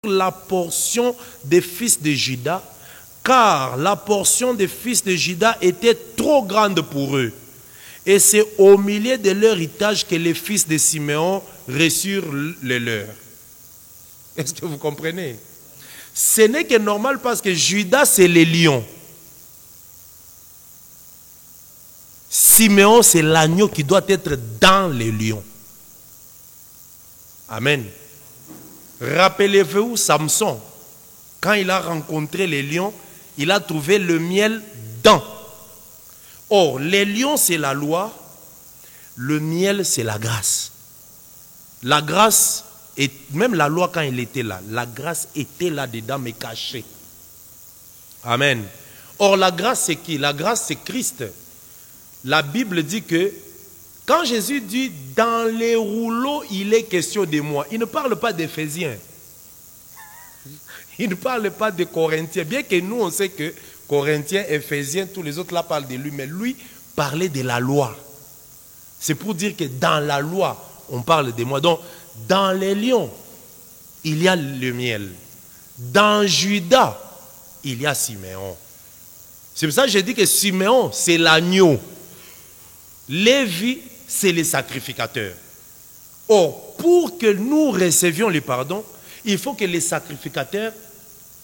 la portion des fils de Juda, car la portion des fils de Juda était trop grande pour eux. Et c'est au milieu de leur héritage que les fils de Siméon reçurent le leur. Est-ce que vous comprenez? Ce n'est que normal parce que Juda, c'est les lions. Siméon, c'est l'agneau qui doit être dans les lions. Amen. Rappelez-vous Samson, quand il a rencontré les lions, il a trouvé le miel dans. Or, les lions, c'est la loi, le miel, c'est la grâce. La grâce, et même la loi, quand elle était là, la grâce était là-dedans, mais cachée. Amen. Or, la grâce, c'est qui? La grâce, c'est Christ. La Bible dit que quand Jésus dit dans les rouleaux, il est question de moi, il ne parle pas d'Éphésiens. Il ne parle pas de Corinthiens. Bien que nous, on sait que Corinthiens, Éphésiens, tous les autres là parlent de lui. Mais lui parlait de la loi. C'est pour dire que dans la loi, on parle de moi. Donc, dans les lions, il y a le miel. Dans Juda, il y a Siméon. C'est pour ça que j'ai dit que Siméon, c'est l'agneau. Lévi, c'est les sacrificateurs. Or, pour que nous recevions le pardon, il faut que les sacrificateurs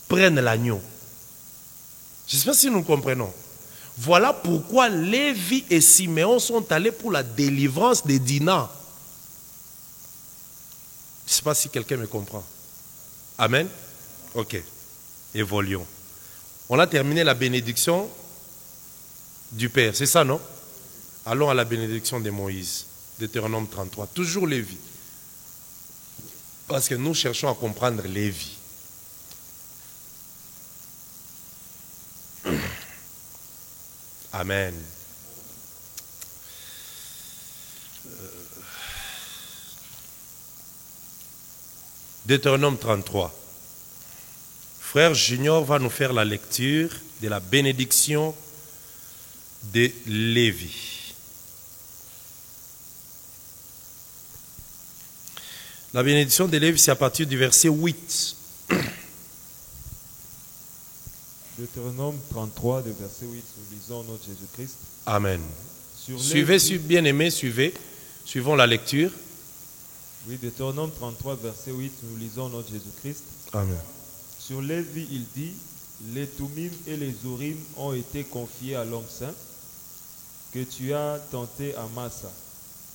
prennent l'agneau. Je ne sais pas si nous comprenons. Voilà pourquoi Lévi et Siméon sont allés pour la délivrance des Dina. Je ne sais pas si quelqu'un me comprend. Amen. Ok. Évoluons. On a terminé la bénédiction du Père. C'est ça, non? Allons à la bénédiction de Moïse. Deutéronome 33. Toujours Lévi. Parce que nous cherchons à comprendre Lévi. Amen. Deutéronome 33. Frère Junior va nous faire la lecture de la bénédiction de Lévi. La bénédiction de Lévi, c'est à partir du verset 8. Deutéronome 33, de verset 8, nous lisons notre Jésus-Christ. Amen. Suivez, bien-aimés, suivez. Suivons la lecture. Oui, Deutéronome 33, verset 8, nous lisons notre Jésus-Christ. Amen. Sur Lévi, il dit, les Tumim et les Urim ont été confiés à l'homme saint que tu as tenté à Massa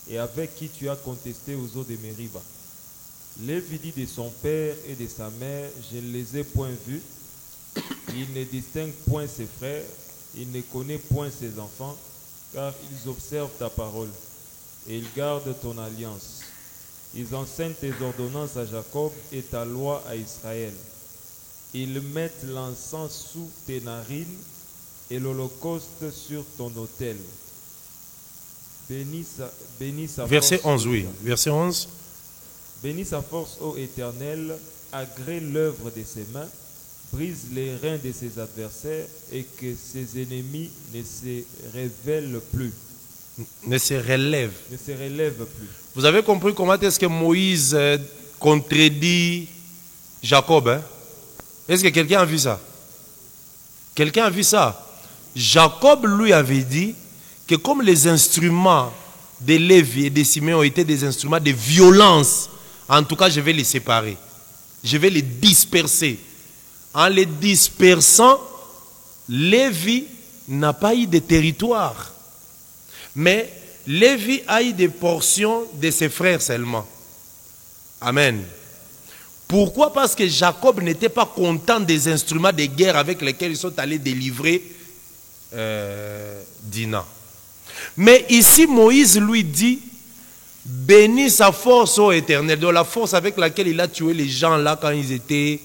et avec qui tu as contesté aux eaux de Mériba. Lévi dit de son père et de sa mère, je ne les ai point vus. Il ne distingue point ses frères, il ne connaît point ses enfants, car ils observent ta parole et ils gardent ton alliance. Ils enseignent tes ordonnances à Jacob et ta loi à Israël. Ils mettent l'encens sous tes narines et l'holocauste sur ton autel. Bénis sa Verset force, 11, oui. Verset 11. Bénis sa force, ô Éternel, agrée l'œuvre de ses mains, brise les reins de ses adversaires et que ses ennemis ne se révèlent plus. Ne se relève. Ne se relèvent plus. Vous avez compris comment est-ce que Moïse contredit Jacob, hein? Est-ce que quelqu'un a vu ça? Quelqu'un a vu ça? Jacob lui avait dit que comme les instruments de Lévi et de Siméon étaient des instruments de violence, en tout cas je vais les séparer. Je vais les disperser. En les dispersant, Lévi n'a pas eu de territoire. Mais Lévi a eu des portions de ses frères seulement. Amen. Pourquoi? Parce que Jacob n'était pas content des instruments de guerre avec lesquels ils sont allés délivrer Dina. Mais ici, Moïse lui dit, bénis sa force, ô Éternel. Donc la force avec laquelle il a tué les gens là quand ils étaient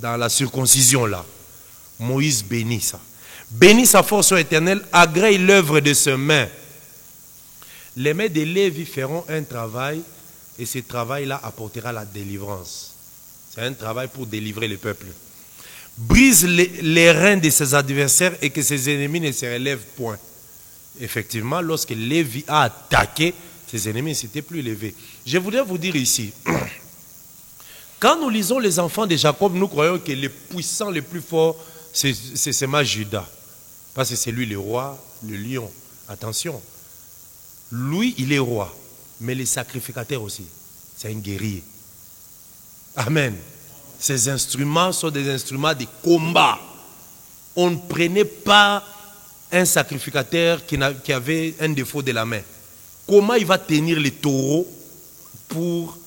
dans la circoncision là. Moïse bénit ça. Bénis sa force, ô Éternel, agrée l'œuvre de ses mains. Les mains de Lévi feront un travail et ce travail-là apportera la délivrance. C'est un travail pour délivrer le peuple. Brise les reins de ses adversaires et que ses ennemis ne se relèvent point. Effectivement, lorsque Lévi a attaqué, ses ennemis ne s'étaient plus levés. Je voudrais vous dire ici, Quand nous lisons les enfants de Jacob, nous croyons que les puissants, les plus forts, c'est seulement Judas. Parce que c'est lui le roi, le lion. Attention, lui, il est roi, mais les sacrificateurs aussi, c'est un guerrier. Amen. Ces instruments sont des instruments de combat. On ne prenait pas un sacrificateur qui avait un défaut de la main. Comment il va tenir les taureaux pour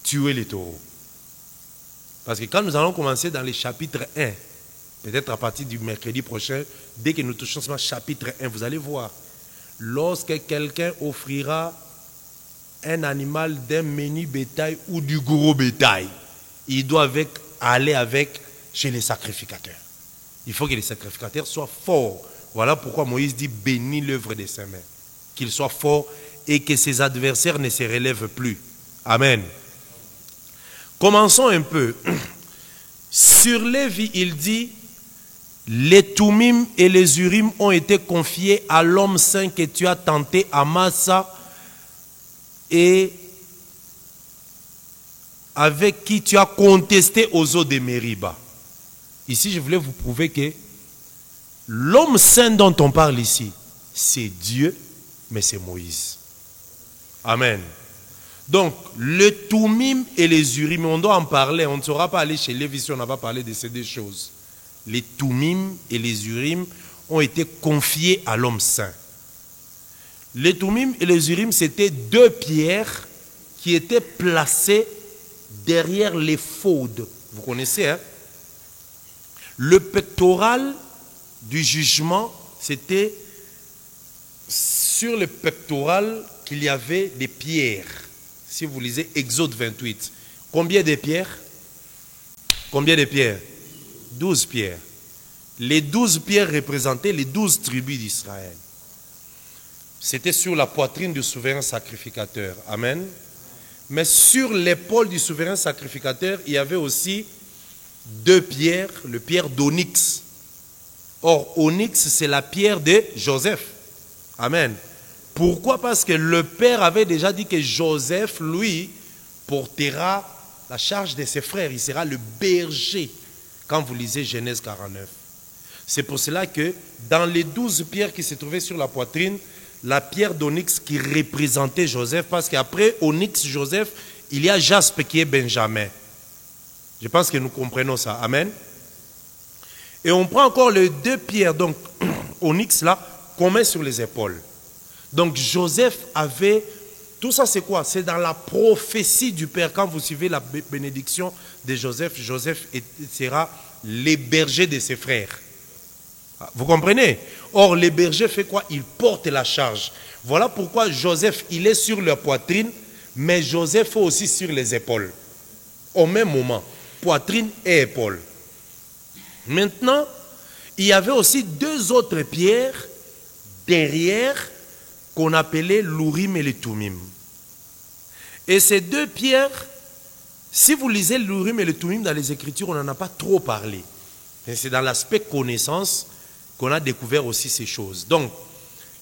tuer les taureaux? Parce que quand nous allons commencer dans le chapitre 1, peut-être à partir du mercredi prochain, dès que nous touchons ce chapitre 1, vous allez voir, lorsque quelqu'un offrira un animal d'un menu bétail ou du gros bétail, il doit aller avec chez les sacrificateurs. Il faut que les sacrificateurs soient forts. Voilà pourquoi Moïse dit bénis l'œuvre de ses mains. Qu'il soit fort et que ses adversaires ne se relèvent plus. Amen. Commençons un peu. Sur Lévi, il dit, les Toumim et les Urim ont été confiés à l'homme saint que tu as tenté à Massa et avec qui tu as contesté aux eaux de Mériba. Ici, je voulais vous prouver que l'homme saint dont on parle ici, c'est Dieu, mais c'est Moïse. Amen. Donc, le Toumim et les Urim, on doit en parler. On ne saura pas aller chez Lévi si on n'a pas parlé de ces deux choses. Les Toumim et les Urim ont été confiés à l'homme saint. Les Toumim et les Urim, c'était deux pierres qui étaient placées derrière l'éphod. Vous connaissez, hein? Le pectoral du jugement, c'était sur le pectoral qu'il y avait des pierres. Si vous lisez Exode 28, combien de pierres? Combien de pierres? 12 pierres. Les 12 pierres représentaient les 12 tribus d'Israël. C'était sur la poitrine du souverain sacrificateur. Amen. Mais sur l'épaule du souverain sacrificateur, il y avait aussi deux pierres, le pierre d'onyx. Or, onyx, c'est la pierre de Joseph. Amen. Pourquoi? Parce que le père avait déjà dit que Joseph, lui, portera la charge de ses frères. Il sera le berger quand vous lisez Genèse 49. C'est pour cela que dans les 12 pierres qui se trouvaient sur la poitrine, la pierre d'onyx qui représentait Joseph, parce qu'après onyx, Joseph, il y a jaspe qui est Benjamin. Je pense que nous comprenons ça. Amen. Et on prend encore les deux pierres, donc onyx là, qu'on met sur les épaules. Donc Joseph avait, tout ça c'est quoi? C'est dans la prophétie du Père. Quand vous suivez la bénédiction de Joseph, Joseph sera les bergers de ses frères. Vous comprenez? Or, les bergers fait quoi? Ils portent la charge. Voilà pourquoi Joseph, il est sur leur poitrine, mais Joseph est aussi sur les épaules. Au même moment, poitrine et épaules. Maintenant, il y avait aussi deux autres pierres derrière qu'on appelait l'Urim et le Toumim. Et ces deux pierres, si vous lisez l'Urim et le Toumim dans les Écritures, on n'en a pas trop parlé. C'est dans l'aspect connaissance qu'on a découvert aussi ces choses. Donc,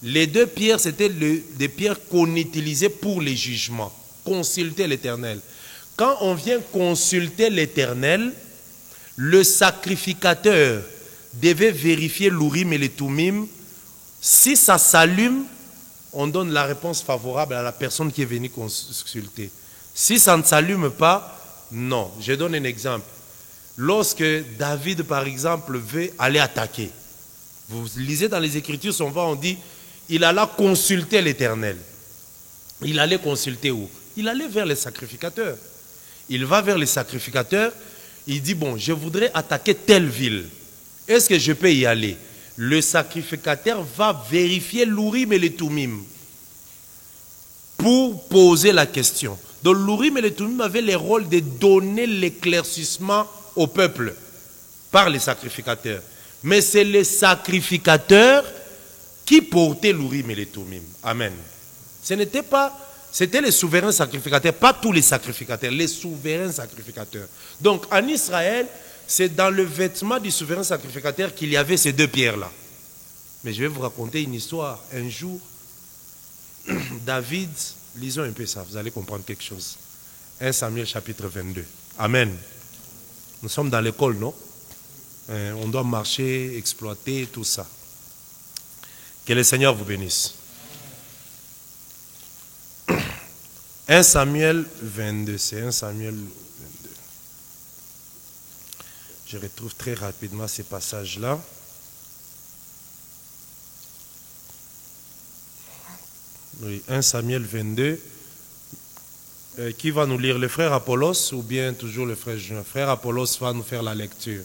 les deux pierres, c'était des pierres qu'on utilisait pour les jugements. Consulter l'Éternel. Quand on vient consulter l'Éternel, le sacrificateur devait vérifier l'Urim et le Toumim. Si ça s'allume, on donne la réponse favorable à la personne qui est venue consulter. Si ça ne s'allume pas, non. Je donne un exemple. Lorsque David, par exemple, veut aller attaquer, vous lisez dans les Écritures, souvent on dit, il alla consulter l'Éternel. Il allait consulter où? Il allait vers les sacrificateurs. Il va vers les sacrificateurs, il dit, bon, je voudrais attaquer telle ville. Est-ce que je peux y aller? Le sacrificateur va vérifier l'Urim et le Toumim pour poser la question. Donc l'Urim et le Toumim avaient le rôle de donner l'éclaircissement au peuple par les sacrificateurs. Mais c'est les sacrificateurs qui portaient l'Urim et le Toumim. Amen. Ce n'était pas... C'était les souverains sacrificateurs, pas tous les sacrificateurs, les souverains sacrificateurs. Donc en Israël, c'est dans le vêtement du souverain sacrificateur qu'il y avait ces deux pierres-là. Mais je vais vous raconter une histoire. Un jour, David, lisons un peu ça, vous allez comprendre quelque chose. 1 Samuel chapitre 22. Amen. Nous sommes dans l'école, non? On doit marcher, exploiter, tout ça. Que le Seigneur vous bénisse. 1 Samuel 22, c'est 1 Samuel 22. Je retrouve très rapidement ces passages-là. Oui, 1 Samuel 22. Qui va nous lire? Le frère Apollos ou bien toujours le frère Julien? Frère Apollos va nous faire la lecture.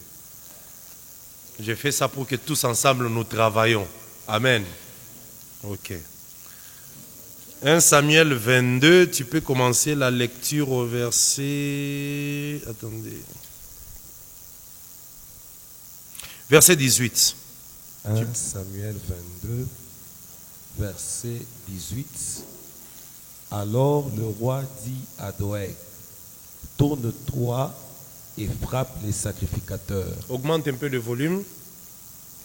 J'ai fait ça pour que tous ensemble nous travaillons. Amen. Ok. 1 Samuel 22, tu peux commencer la lecture au verset... Attendez. Verset 18. 1 Samuel 22, verset 18. Alors le roi dit à Doeg, tourne-toi et frappe les sacrificateurs. Augmente un peu le volume.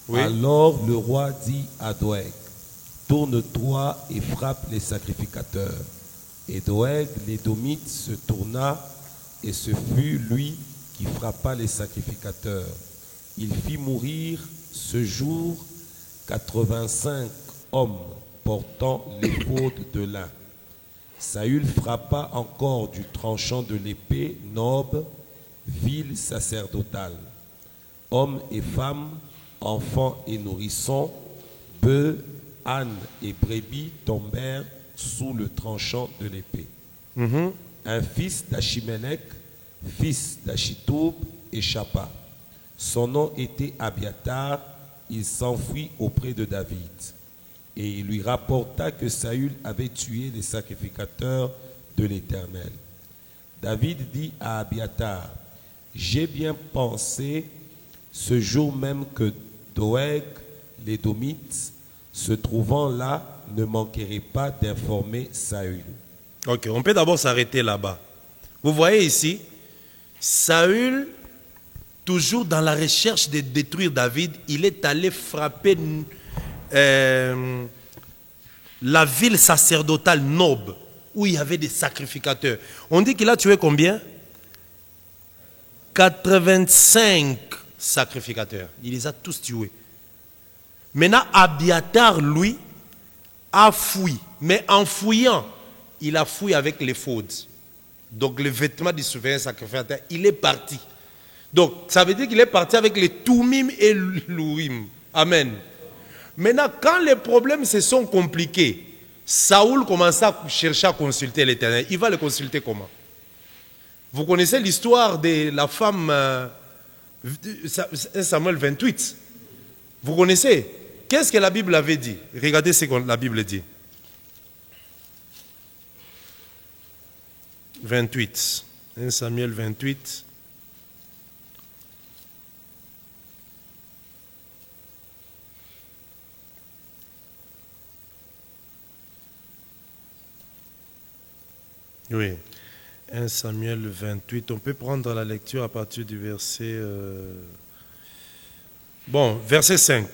Oui. Alors le roi dit à Doeg, tourne-toi et frappe les sacrificateurs. Et Doeg, l'Édomite, se tourna, et ce fut lui qui frappa les sacrificateurs. Il fit mourir ce jour 85 hommes portant l'éphod de lin. Saül frappa encore du tranchant de l'épée Nob, ville sacerdotale. Hommes et femmes, enfants et nourrissons, bœufs, ânes et brebis tombèrent sous le tranchant de l'épée. Un fils d'Achimelech, fils d'Achitoub, échappa. Son nom était Abiatar, il s'enfuit auprès de David. Et il lui rapporta que Saül avait tué les sacrificateurs de l'Éternel. David dit à Abiatar, j'ai bien pensé ce jour même que Doeg, l'Édomite, se trouvant là, ne manquerait pas d'informer Saül. Ok, on peut d'abord s'arrêter là-bas. Vous voyez ici, Saül, toujours dans la recherche de détruire David, il est allé frapper la ville sacerdotale Nob, où il y avait des sacrificateurs. On dit qu'il a tué combien? 85 sacrificateurs. Il les a tous tués. Maintenant, Abiatar, lui, a fui. Mais en fouillant, il a fui avec les fautes. Donc, le vêtement du souverain sacrificateur, il est parti. Donc, ça veut dire qu'il est parti avec les Toumim et l'Urim. Amen. Maintenant, quand les problèmes se sont compliqués, Saoul commence à chercher à consulter l'Éternel. Il va le consulter comment? Vous connaissez l'histoire de la femme, Samuel 28. Vous connaissez? Qu'est-ce que la Bible avait dit? Regardez ce que la Bible dit. 28. 1 Samuel 28. Oui, 1 Samuel 28. On peut prendre la lecture à partir du verset... Bon, verset 5.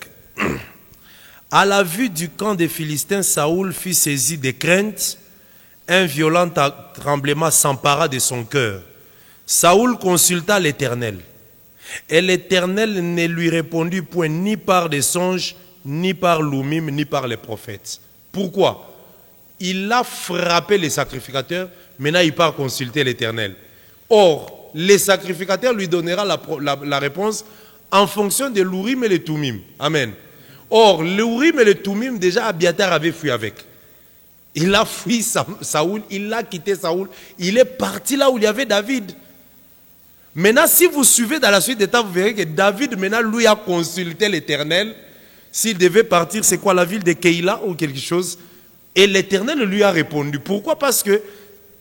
À la vue du camp des Philistins, Saoul fut saisi de crainte. Un violent tremblement s'empara de son cœur. Saoul consulta l'Éternel. Et l'Éternel ne lui répondit point ni par des songes, ni par l'Oumim, ni par les prophètes. Pourquoi? Il a frappé les sacrificateurs, maintenant il part consulter l'Éternel. Or, les sacrificateurs lui donneront la réponse en fonction de l'Urim et le Toumim. Amen. Or, l'Urim et le Toumim, déjà Abiatar avait fui avec. Il a fui Saoul, il a quitté Saoul, il est parti là où il y avait David. Maintenant, si vous suivez dans la suite des temps, vous verrez que David, maintenant, lui a consulté l'Éternel. S'il devait partir, c'est quoi, la ville de Keïla ou quelque chose? Et l'Éternel lui a répondu. Pourquoi? Parce que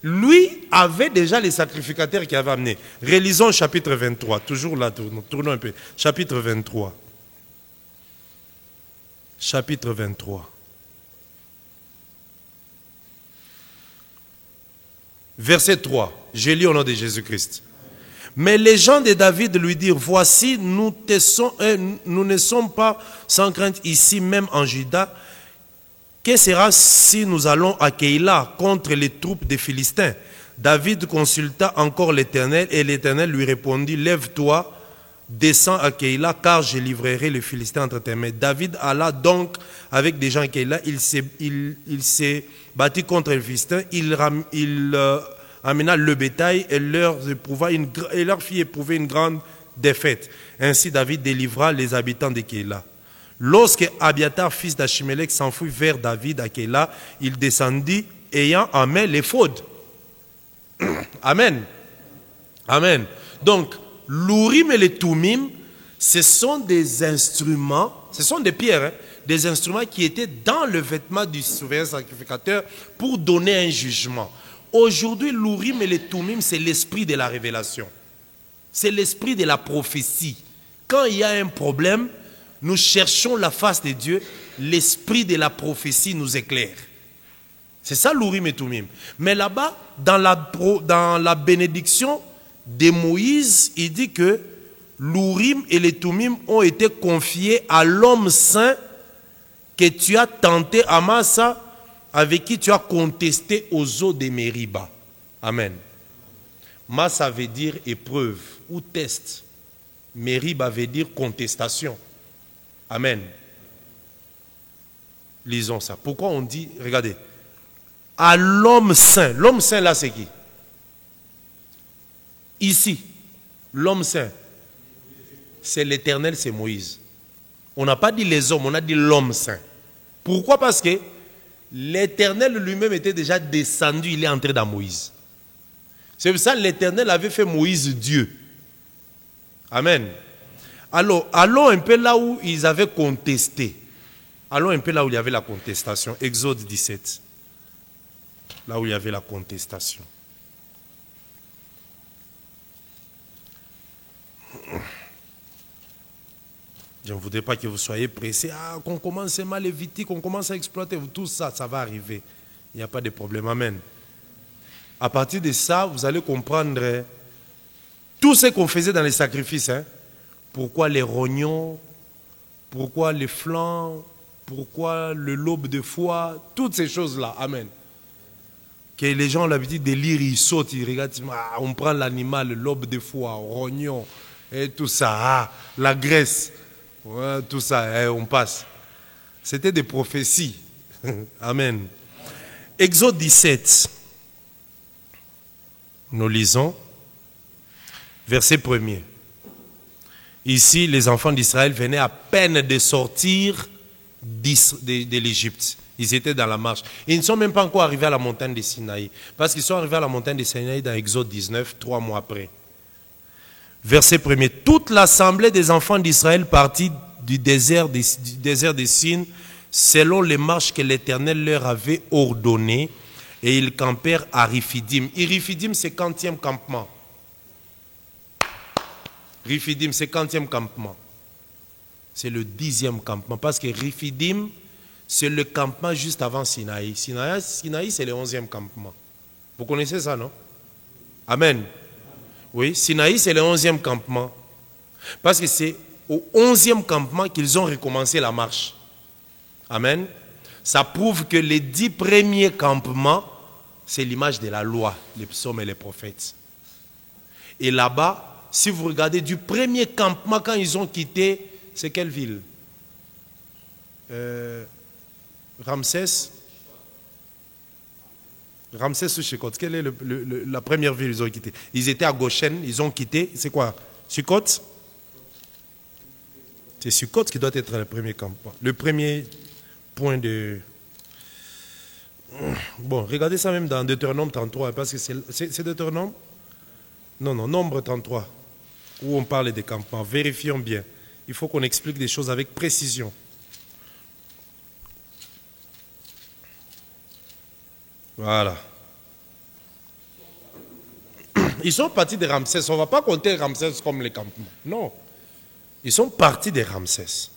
lui avait déjà les sacrificateurs qu'il avait amenés. Relisons chapitre 23. Toujours là, tournons un peu. Chapitre 23. Chapitre 23. Verset 3. Je lis au nom de Jésus-Christ. Mais les gens de David lui dirent, voici, nous ne sommes pas sans crainte ici, même en Juda. Que sera si nous allons à Keïla contre les troupes des Philistins? David consulta encore l'Éternel et l'Éternel lui répondit, lève-toi, descends à Keïla, car je livrerai les Philistins entre tes mains. David alla donc avec des gens à Keïla, il s'est battu contre les Philistins, il amena le bétail et leur fit éprouver une grande défaite. Ainsi David délivra les habitants de Keïla. Lorsque Abiatar, fils d'Achimélec, s'enfuit vers David à Keïla, il descendit ayant en main l'éphod. Amen. Amen. Donc, l'Urim et les Tumim, ce sont des instruments, ce sont des pierres, hein, des instruments qui étaient dans le vêtement du souverain sacrificateur pour donner un jugement. Aujourd'hui, l'Urim et les Tumim, c'est l'esprit de la révélation. C'est l'esprit de la prophétie. Quand il y a un problème, nous cherchons la face de Dieu, l'esprit de la prophétie nous éclaire. C'est ça l'Urim et Tumim. Mais là-bas, dans la bénédiction de Moïse, il dit que l'Urim et les Tumim ont été confiés à l'homme saint que tu as tenté à Massa, avec qui tu as contesté aux eaux de Mériba. Amen. Massa veut dire épreuve ou test. Mériba veut dire contestation. Amen. Lisons ça. Pourquoi on dit, regardez, à l'homme saint. L'homme saint là c'est qui? Ici, l'homme saint, c'est l'Éternel, c'est Moïse. On n'a pas dit les hommes, on a dit l'homme saint. Pourquoi? Parce que l'Éternel lui-même était déjà descendu, il est entré dans Moïse. C'est pour ça que l'Éternel avait fait Moïse Dieu. Amen. Alors, allons un peu là où ils avaient contesté. Allons un peu là où il y avait la contestation. Exode 17. Là où il y avait la contestation. Je ne voudrais pas que vous soyez pressés. Ah, qu'on commence à Lévitique, qu'on commence à exploiter. Tout ça, ça va arriver. Il n'y a pas de problème. Amen. À partir de ça, vous allez comprendre tout ce qu'on faisait dans les sacrifices. Hein. Pourquoi les rognons, pourquoi les flancs, pourquoi le lobe de foie, toutes ces choses-là. Amen. Que les gens ont l'habitude de lire, ils sautent, ils regardent, ah, on prend l'animal, le lobe de foie, rognon, et tout ça, ah, la graisse, ouais, tout ça, et on passe. C'était des prophéties. Amen. Exode 17. Nous lisons, verset 1er. Ici, les enfants d'Israël venaient à peine de sortir de l'Égypte. Ils étaient dans la marche. Ils ne sont même pas encore arrivés à la montagne de Sinaï. Parce qu'ils sont arrivés à la montagne de Sinaï dans Exode 19, 3 mois après. Verset 1er. Toute l'assemblée des enfants d'Israël partit du désert de Sin selon les marches que l'Éternel leur avait ordonnées. Et ils campèrent à Riphidim. Et Riphidim, c'est 40e campement. Riphidim, c'est 40e campement. C'est le 10e campement. Parce que Riphidim, c'est le campement juste avant Sinaï. Sinaï, c'est le 11e campement. Vous connaissez ça, non? Amen. Oui, Sinaï, c'est le 11e campement. Parce que c'est au 11e campement qu'ils ont recommencé la marche. Amen. Ça prouve que les 10 premiers campements, c'est l'image de la loi, les psaumes et les prophètes. Et là-bas, si vous regardez du premier campement, quand ils ont quitté, c'est quelle ville? Ramsès ou Sukkot? Quelle est la première ville qu'ils ont quitté? Ils étaient à Goshen, ils ont quitté, c'est quoi? Sukkot? C'est Sukkot qui doit être le premier campement. Le premier point de... Bon, regardez ça même dans Deutéronome 33, parce que c'est Deutéronome? Non, Nombre 33, où on parle des campements. Vérifions bien. Il faut qu'on explique des choses avec précision. Voilà. Ils sont partis de Ramsès. On ne va pas compter Ramsès comme les campements. Non. Ils sont partis de Ramsès.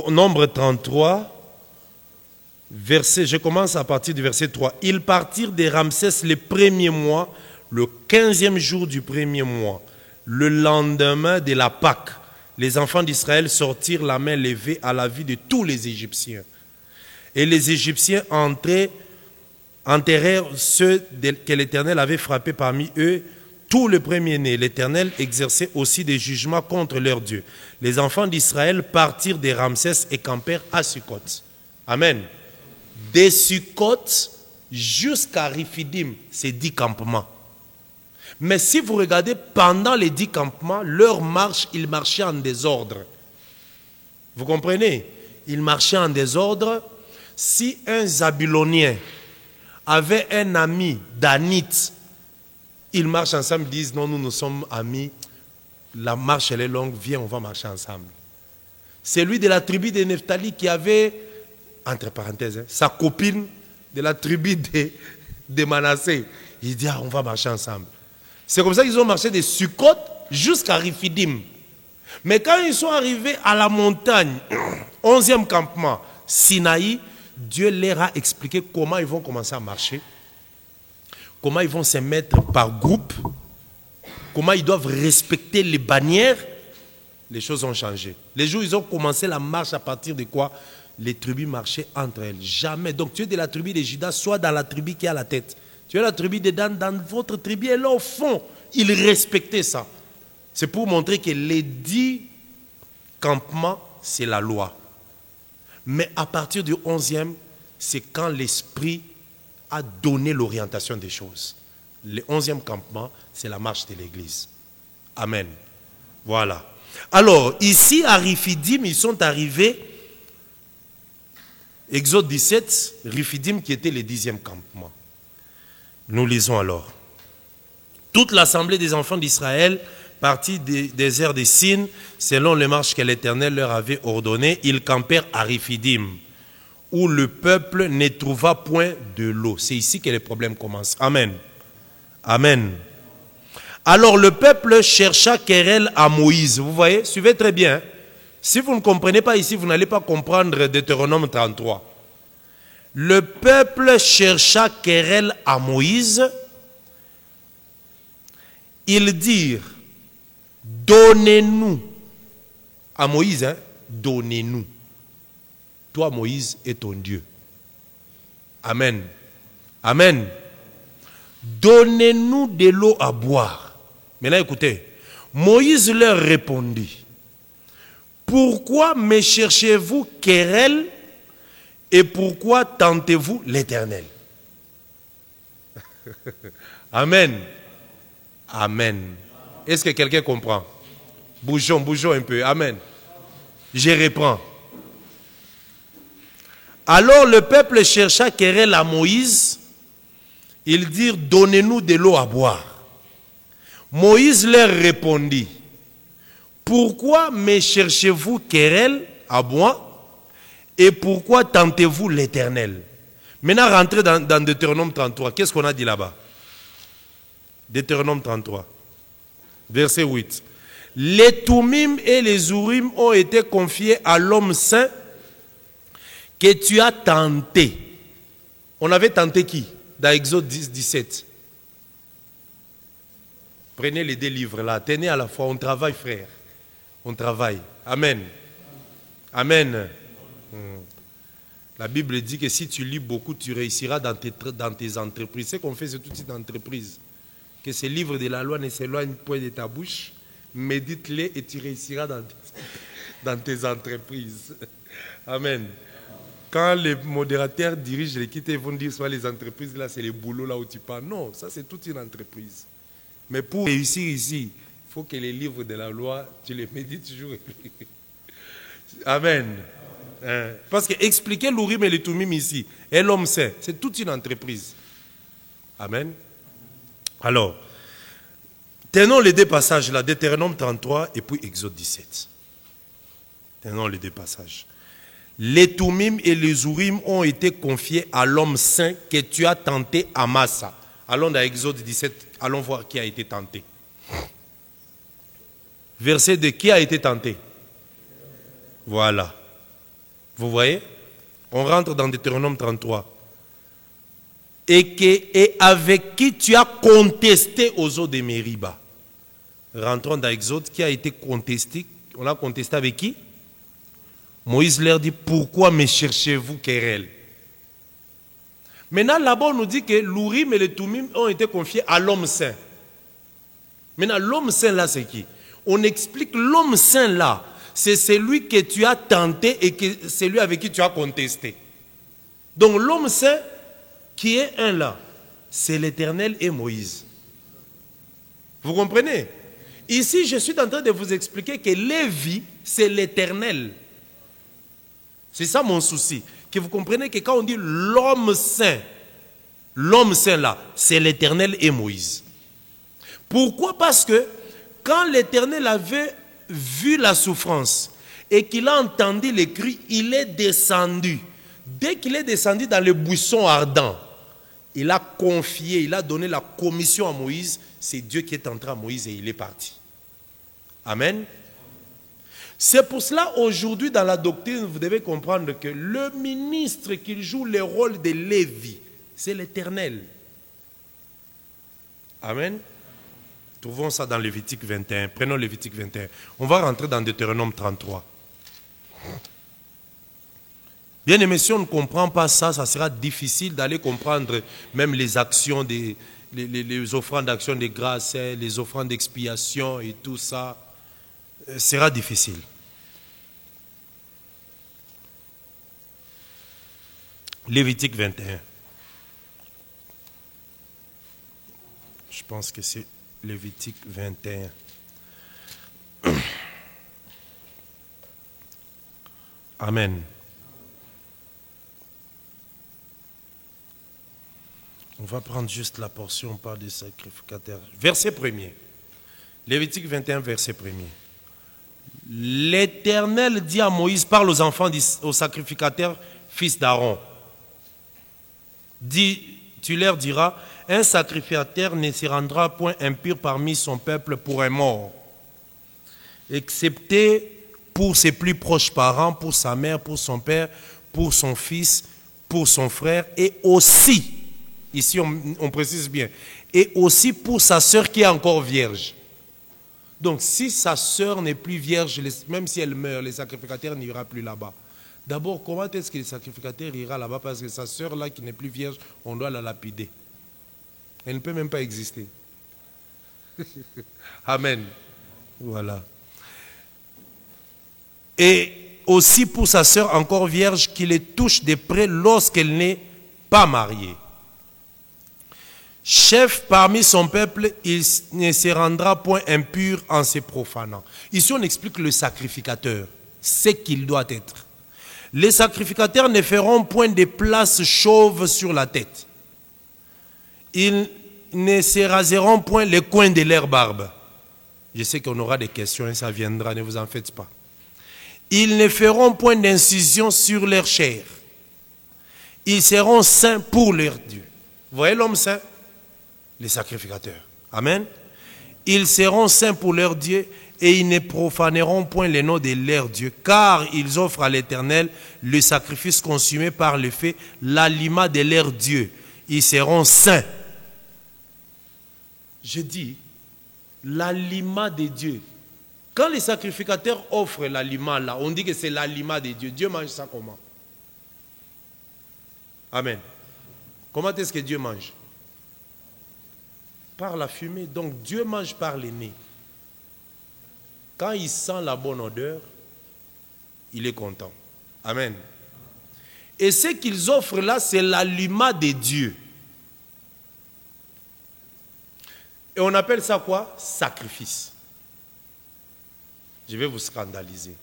Nombre 33, je commence à partir du verset 3. Ils partirent de Ramsès le premier mois, le 15e jour du premier mois, le lendemain de la Pâque. Les enfants d'Israël sortirent la main levée à la vue de tous les Égyptiens. Et les Égyptiens entraient enterrèrent ceux que l'Éternel avait frappés parmi eux. Tout le premier-né, l'Éternel exerçait aussi des jugements contre leur Dieu. Les enfants d'Israël partirent de Ramsès et campèrent à Sukkot. Amen. Des Sukkot jusqu'à Riphidim, c'est 10 campements. Mais si vous regardez, pendant les 10 campements, leur marche, ils marchaient en désordre. Vous comprenez? Ils marchaient en désordre. Si un Zabulonien avait un ami danite, ils marchent ensemble, ils disent non, nous sommes amis, la marche elle est longue, viens, on va marcher ensemble. C'est lui de la tribu de Nephtali qui avait, entre parenthèses, sa copine de la tribu de Manassé. Il dit, ah, on va marcher ensemble. C'est comme ça qu'ils ont marché de Sukkot jusqu'à Riphidim. Mais quand ils sont arrivés à la montagne, 11e campement, Sinaï, Dieu leur a expliqué comment ils vont commencer à marcher, comment ils vont se mettre par groupe, comment ils doivent respecter les bannières. Les choses ont changé. Les jours où ils ont commencé la marche, à partir de quoi les tribus marchaient entre elles. Jamais. Donc tu es de la tribu de Juda, soit dans la tribu qui est à la tête. Tu es la tribu de Dan, dans votre tribu, et là au fond, ils respectaient ça. C'est pour montrer que les 10 campements, c'est la loi. Mais à partir du 11e, c'est quand l'Esprit a donné l'orientation des choses. Le 11e campement, c'est la marche de l'Église. Amen. Voilà. Alors, ici, à Riphidim, ils sont arrivés, Exode 17, Riphidim qui était le 10e campement. Nous lisons alors. Toute l'assemblée des enfants d'Israël partit des déserts de Sin, selon les marches que l'Éternel leur avait ordonnées, ils campèrent à Riphidim, où le peuple ne trouva point de l'eau. C'est ici que les problèmes commencent. Amen. Amen. Alors le peuple chercha querelle à Moïse. Vous voyez, suivez très bien. Si vous ne comprenez pas ici, vous n'allez pas comprendre Deutéronome 33. Le peuple chercha querelle à Moïse. Ils dirent, donnez-nous. À Moïse, hein, donnez-nous. Toi, Moïse, est ton Dieu. Amen. Amen. Donnez-nous de l'eau à boire. Maintenant, écoutez. Moïse leur répondit, pourquoi me cherchez-vous querelle et pourquoi tentez-vous l'Éternel? Amen. Amen. Est-ce que quelqu'un comprend? Bougeons un peu. Amen. Je reprends. Alors le peuple chercha querelle à Moïse. Ils dirent, donnez-nous de l'eau à boire. Moïse leur répondit, pourquoi me cherchez-vous querelle à boire et pourquoi tentez-vous l'Éternel? Maintenant, rentrez dans Deutéronome 33. Qu'est-ce qu'on a dit là-bas? Deutéronome 33, verset 8. Les Toumim et les Urim ont été confiés à l'homme saint que tu as tenté. On avait tenté qui? Dans Exode 10, 17. Prenez les 2 livres là, tenez à la fois, on travaille frère. On travaille. Amen. Amen. La Bible dit que si tu lis beaucoup, tu réussiras dans tes entreprises. C'est qu'on fait sur toute cette entreprise. Que ces livres de la loi ne s'éloignent point de ta bouche. Médite-les et tu réussiras dans tes entreprises. Amen. Quand les modérateurs dirigent l'équipe, ils vont dire soit les entreprises, là c'est les boulots là où tu pars. Non, ça c'est toute une entreprise. Mais pour réussir ici, il faut que les livres de la loi, tu les médites toujours. Amen. Parce que expliquer l'Urim et le Tumim ici, et l'homme saint, c'est toute une entreprise. Amen. Alors, tenons les 2 passages là, Deutéronome 33 et puis Exode 17. Tenons les 2 passages. Les Toumim et les Urim ont été confiés à l'homme saint que tu as tenté à Massa. Allons dans Exode 17, allons voir qui a été tenté. Verset de qui a été tenté? Voilà. Vous voyez? On rentre dans Deutéronome 33. Et avec qui tu as contesté aux eaux de Mériba. Rentrons dans Exode, qui a été contesté. On a contesté avec qui? Moïse leur dit, pourquoi me cherchez-vous querelle? Maintenant, là-bas, on nous dit que l'Urim et le Tumim ont été confiés à l'homme saint. Maintenant, l'homme saint là, c'est qui? On explique l'homme saint là, c'est celui que tu as tenté et que celui avec qui tu as contesté. Donc, l'homme saint qui est un là, c'est l'Éternel et Moïse. Vous comprenez? Ici, je suis en train de vous expliquer que Lévi, c'est l'Éternel. C'est ça mon souci. Que vous comprenez que quand on dit l'homme saint là, c'est l'Éternel et Moïse. Pourquoi? Parce que quand l'Éternel avait vu la souffrance et qu'il a entendu les cris, il est descendu. Dès qu'il est descendu dans le buisson ardent, il a confié, il a donné la commission à Moïse. C'est Dieu qui est entré à Moïse et il est parti. Amen. C'est pour cela, aujourd'hui, dans la doctrine, vous devez comprendre que le ministre qui joue le rôle de Lévi, c'est l'Éternel. Amen. Trouvons ça dans Lévitique 21. Prenons Lévitique 21. On va rentrer dans Deutéronome 33. Bien aimé, si on ne comprend pas ça, ça sera difficile d'aller comprendre même les actions, les offrandes d'action de grâce, les offrandes d'expiation et tout ça. Sera difficile. Lévitique 21. Je pense que c'est Lévitique 21. Amen. On va prendre juste la portion, on parle des sacrificateurs. Verset 1er. Lévitique 21, verset 1er. L'Éternel dit à Moïse, parle aux enfants, aux sacrificateurs, fils d'Aaron. Tu leur diras, un sacrificateur ne se rendra point impur parmi son peuple pour un mort, excepté pour ses plus proches parents, pour sa mère, pour son père, pour son fils, pour son frère, et aussi, ici on précise bien, et aussi pour sa sœur qui est encore vierge. Donc, si sa sœur n'est plus vierge, même si elle meurt, le sacrificateur n'ira plus là-bas. D'abord, comment est-ce que le sacrificateur ira là-bas? Parce que sa sœur là qui n'est plus vierge, on doit la lapider. Elle ne peut même pas exister. Amen. Voilà. Et aussi pour sa sœur encore vierge qui les touche de près lorsqu'elle n'est pas mariée. Chef parmi son peuple, il ne se rendra point impur en se profanant. Ici, on explique le sacrificateur, ce qu'il doit être. Les sacrificateurs ne feront point de place chauve sur la tête. Ils ne se raseront point les coins de leur barbe. Je sais qu'on aura des questions et ça viendra, ne vous en faites pas. Ils ne feront point d'incision sur leur chair. Ils seront saints pour leur Dieu. Vous voyez l'homme saint? Les sacrificateurs. Amen. Ils seront saints pour leur Dieu et ils ne profaneront point le nom de leur Dieu, car ils offrent à l'Éternel le sacrifice consumé par le feu, l'aliment de leur Dieu. Ils seront saints. Je dis, l'aliment de Dieu. Quand les sacrificateurs offrent l'aliment là, on dit que c'est l'aliment de Dieu. Dieu mange ça comment? Amen. Comment est-ce que Dieu mange? Par la fumée. Donc Dieu mange par le nez. Quand il sent la bonne odeur, il est content. Amen. Et ce qu'ils offrent là, c'est l'aliment de Dieu. Et on appelle ça quoi? Sacrifice. Je vais vous scandaliser.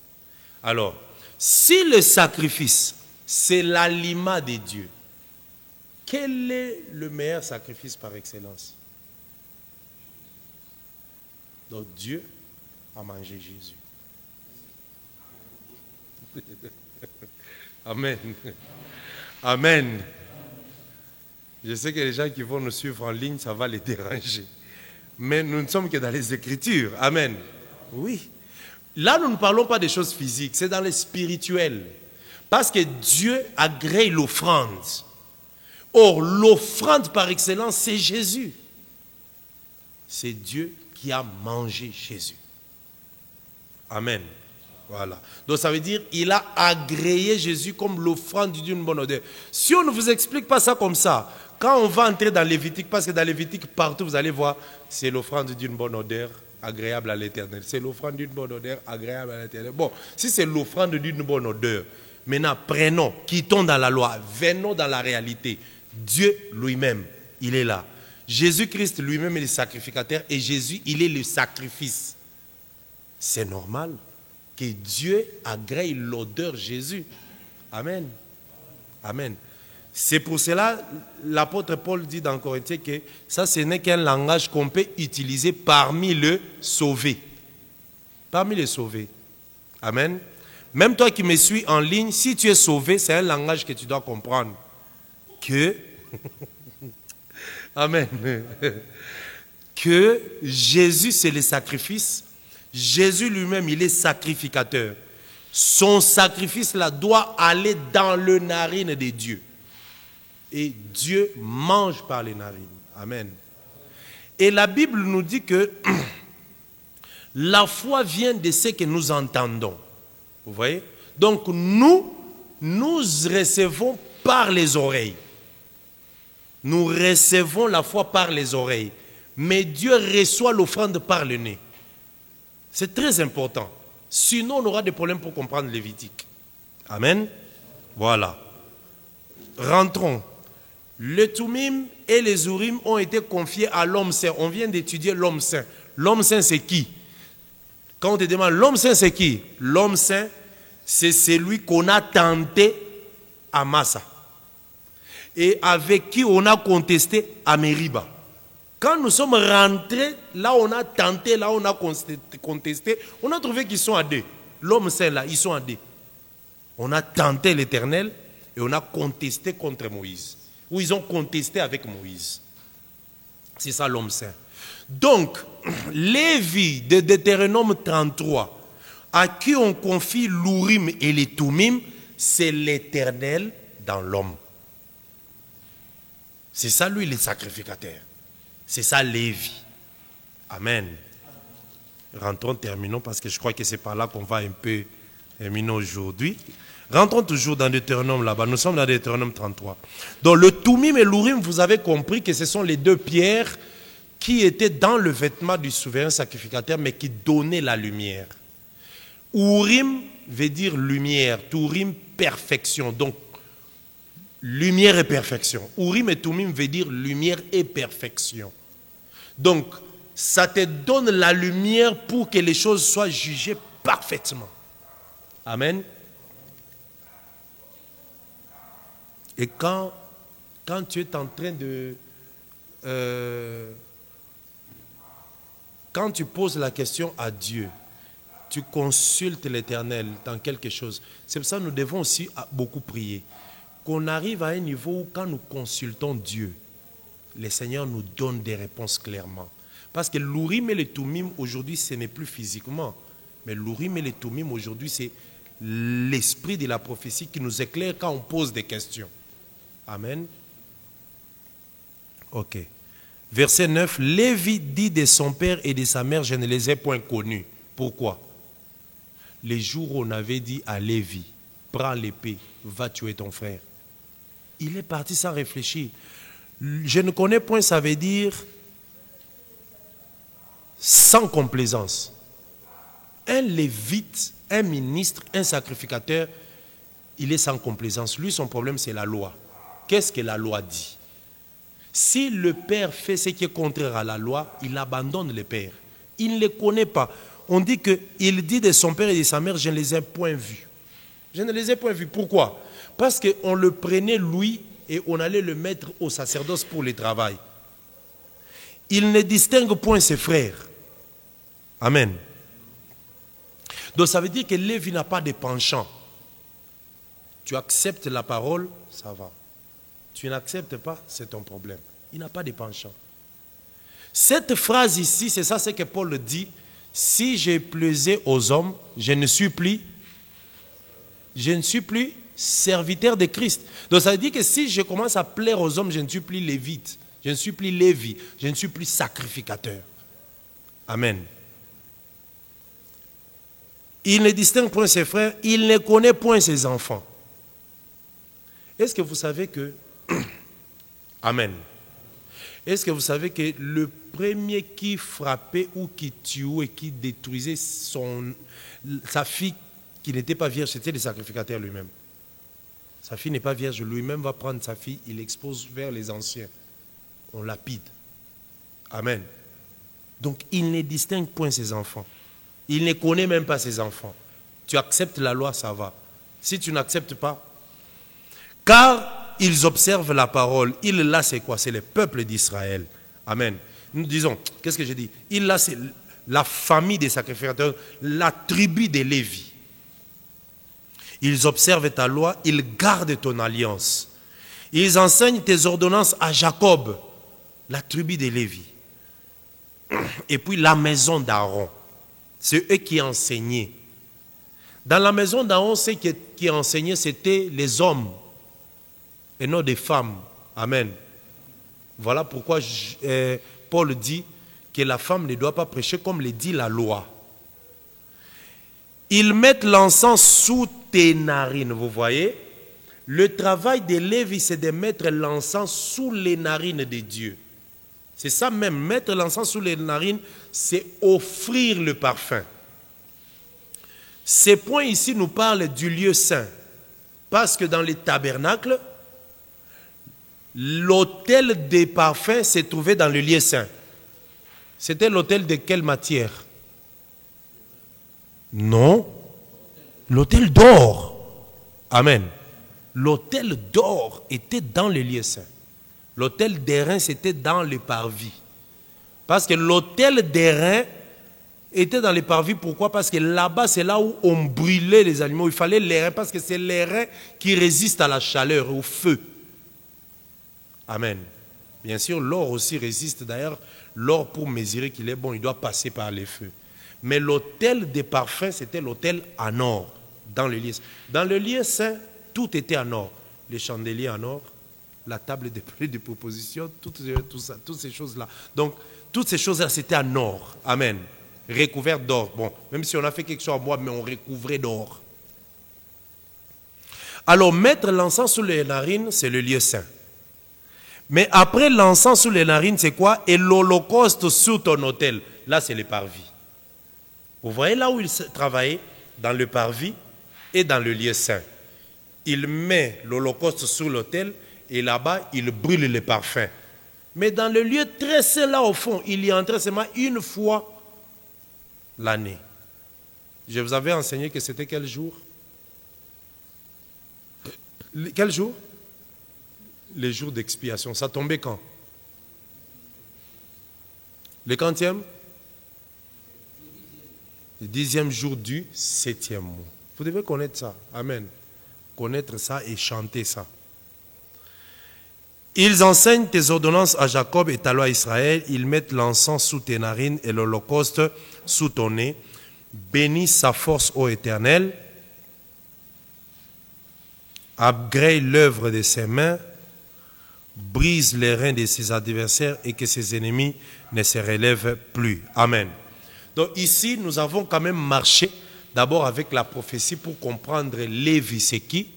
Alors, si le sacrifice, c'est l'aliment de Dieu, quel est le meilleur sacrifice par excellence? Donc Dieu a mangé Jésus. Amen. Amen. Je sais que les gens qui vont nous suivre en ligne, ça va les déranger. Mais nous ne sommes que dans les Écritures. Amen. Oui. Là, nous ne parlons pas des choses physiques, c'est dans les spirituels. Parce que Dieu agrée l'offrande. Or, l'offrande par excellence, c'est Jésus. C'est Dieu qui a mangé Jésus. Amen. Voilà. Donc ça veut dire il a agréé Jésus comme l'offrande d'une bonne odeur. Si on ne vous explique pas ça comme ça, quand on va entrer dans Lévitique, parce que dans Lévitique, partout vous allez voir, c'est l'offrande d'une bonne odeur agréable à l'Éternel. C'est l'offrande d'une bonne odeur agréable à l'Éternel. Bon, si c'est l'offrande d'une bonne odeur, maintenant prenons, quittons dans la loi, venons dans la réalité. Dieu lui-même, il est là. Jésus-Christ lui-même est le sacrificateur et Jésus, il est le sacrifice. C'est normal que Dieu agrée l'odeur Jésus. Amen. Amen. C'est pour cela, l'apôtre Paul dit dans Corinthiens que ça, ce n'est qu'un langage qu'on peut utiliser parmi les sauvés. Parmi les sauvés. Amen. Même toi qui me suis en ligne, si tu es sauvé, c'est un langage que tu dois comprendre. Que, Amen. Que Jésus, c'est le sacrifice. Jésus lui-même, il est sacrificateur. Son sacrifice-là doit aller dans le narine de Dieu. Et Dieu mange par les narines. Amen. Et la Bible nous dit que la foi vient de ce que nous entendons. Vous voyez? Donc nous recevons par les oreilles. Nous recevons la foi par les oreilles. Mais Dieu reçoit l'offrande par le nez. C'est très important. Sinon, on aura des problèmes pour comprendre Lévitique. Amen. Voilà. Rentrons. Le Tumim et les Urim ont été confiés à l'homme saint. On vient d'étudier l'homme saint. L'homme saint, c'est qui? Quand on te demande l'homme saint, c'est qui? L'homme saint, c'est celui qu'on a tenté à Massa. Et avec qui on a contesté à Mériba. Quand nous sommes rentrés, là on a tenté, là on a contesté, on a trouvé qu'ils sont à deux. L'homme saint là, ils sont à deux. On a tenté l'Éternel et on a contesté contre Moïse. Ou ils ont contesté avec Moïse. C'est ça l'homme saint. Donc, Lévi de Deutéronome 33, à qui on confie l'Urim et les Tumim, c'est l'Éternel dans l'homme. C'est ça lui le sacrificateur. C'est ça Lévi. Amen. Rentrons, terminons, parce que je crois que c'est par là qu'on va un peu terminer aujourd'hui. Rentrons toujours dans Deutéronome là-bas. Nous sommes dans Deutéronome 33. Donc le Tumim et l'Urim, vous avez compris que ce sont les deux pierres qui étaient dans le vêtement du souverain sacrificateur, mais qui donnaient la lumière. Urim veut dire lumière. Turim, perfection. Donc, lumière et perfection. Urim et Tumim veut dire lumière et perfection. Donc, ça te donne la lumière pour que les choses soient jugées parfaitement. Amen. Et quand tu es en train de... quand tu poses la question à Dieu, tu consultes l'Éternel dans quelque chose. C'est pour ça que nous devons aussi beaucoup prier. Qu'on arrive à un niveau où quand nous consultons Dieu, le Seigneur nous donne des réponses clairement. Parce que l'Urim et le Tumim aujourd'hui, ce n'est plus physiquement. Mais l'Urim et le Tumim aujourd'hui, c'est l'esprit de la prophétie qui nous éclaire quand on pose des questions. Amen. Ok. Verset 9. Lévi dit de son père et de sa mère, je ne les ai point connus. Pourquoi? Les jours où on avait dit à Lévi, prends l'épée, va tuer ton frère. Il est parti sans réfléchir. Je ne connais point, ça veut dire sans complaisance. Un lévite, un ministre, un sacrificateur, il est sans complaisance. Lui, son problème, c'est la loi. Qu'est-ce que la loi dit? Si le père fait ce qui est contraire à la loi, il abandonne le père. Il ne les connaît pas. On dit qu'il dit de son père et de sa mère, je ne les ai point vus. Je ne les ai point vus. Pourquoi? Parce qu'on le prenait, lui, et on allait le mettre au sacerdoce pour le travail. Il ne distingue point ses frères. Amen. Donc ça veut dire que Lévi n'a pas de penchant. Tu acceptes la parole, ça va. Tu n'acceptes pas, c'est ton problème. Il n'a pas de penchant. Cette phrase ici, c'est ça ce que Paul dit. Si j'ai plaisé aux hommes, je ne suis plus serviteur de Christ. Donc ça veut dire que si je commence à plaire aux hommes, je ne suis plus lévite, je ne suis plus Lévi, je ne suis plus sacrificateur. Amen. Il ne distingue point ses frères, il ne connaît point ses enfants. Est-ce que vous savez que... Amen. Est-ce que vous savez que le premier qui frappait ou qui tuait et qui détruisait sa fille qui n'était pas vierge, c'était le sacrificateur lui-même. Sa fille n'est pas vierge, lui-même va prendre sa fille, il l'expose vers les anciens. On lapide. Amen. Donc il ne distingue point ses enfants. Il ne connaît même pas ses enfants. Tu acceptes la loi, ça va. Si tu n'acceptes pas, car ils observent la parole. Il là, c'est quoi? C'est le peuple d'Israël. Amen. Nous disons, qu'est-ce que j'ai dit? Il là, c'est la famille des sacrificateurs, la tribu des Lévi. Ils observent ta loi, ils gardent ton alliance. Ils enseignent tes ordonnances à Jacob, la tribu des Lévi. Et puis la maison d'Aaron. C'est eux qui enseignaient. Dans la maison d'Aaron, ceux qui enseignaient, c'était les hommes et non des femmes. Amen. Voilà pourquoi Paul dit que la femme ne doit pas prêcher comme le dit la loi. Ils mettent l'encens sous tes narines, vous voyez. Le travail des Lévi, c'est de mettre l'encens sous les narines de Dieu. C'est ça même, mettre l'encens sous les narines, c'est offrir le parfum. Ces points ici nous parlent du lieu saint. Parce que dans les tabernacles, l'autel des parfums s'est trouvé dans le lieu saint. C'était l'autel de quelle matière? Non. L'autel d'or. Amen. L'autel d'or était dans le lieu saint. L'autel d'airain, c'était dans le parvis. Parce que l'autel d'airain était dans les parvis. Pourquoi? Parce que là-bas, c'est là où on brûlait les animaux. Il fallait l'airain parce que c'est l'airain qui résiste à la chaleur, au feu. Amen. Bien sûr, l'or aussi résiste. D'ailleurs, l'or, pour mesurer qu'il est bon, il doit passer par les feux. Mais l'autel des parfums, c'était l'autel en or, dans le lieu saint. Dans le lieu saint, tout était en or. Les chandeliers en or, la table de proposition, toutes ces choses-là. Donc, toutes ces choses-là, c'était en or. Amen. Recouvert d'or. Bon, même si on a fait quelque chose en bois, mais on recouvrait d'or. Alors, mettre l'encens sous les narines, c'est le lieu saint. Mais après l'encens sous les narines, c'est quoi? Et l'holocauste sous ton autel. Là, c'est le parvis. Vous voyez là où il travaillait? Dans le parvis et dans le lieu saint. Il met l'holocauste sur l'autel et là-bas, il brûle les parfums. Mais dans le lieu très saint, là au fond, il y entrait seulement une fois l'année. Je vous avais enseigné que c'était quel jour? Quel jour? Les jours d'expiation. Ça tombait quand? Le quantième? Le 10e jour du 7e mois. Vous devez connaître ça. Amen. Connaître ça et chanter ça. Ils enseignent tes ordonnances à Jacob et ta loi à Israël. Ils mettent l'encens sous tes narines et l'holocauste sous ton nez. Bénis sa force, ô Éternel. Agrée l'œuvre de ses mains. Brise les reins de ses adversaires et que ses ennemis ne se relèvent plus. Amen. Donc ici, nous avons quand même marché d'abord avec la prophétie pour comprendre Lévi, c'est qui?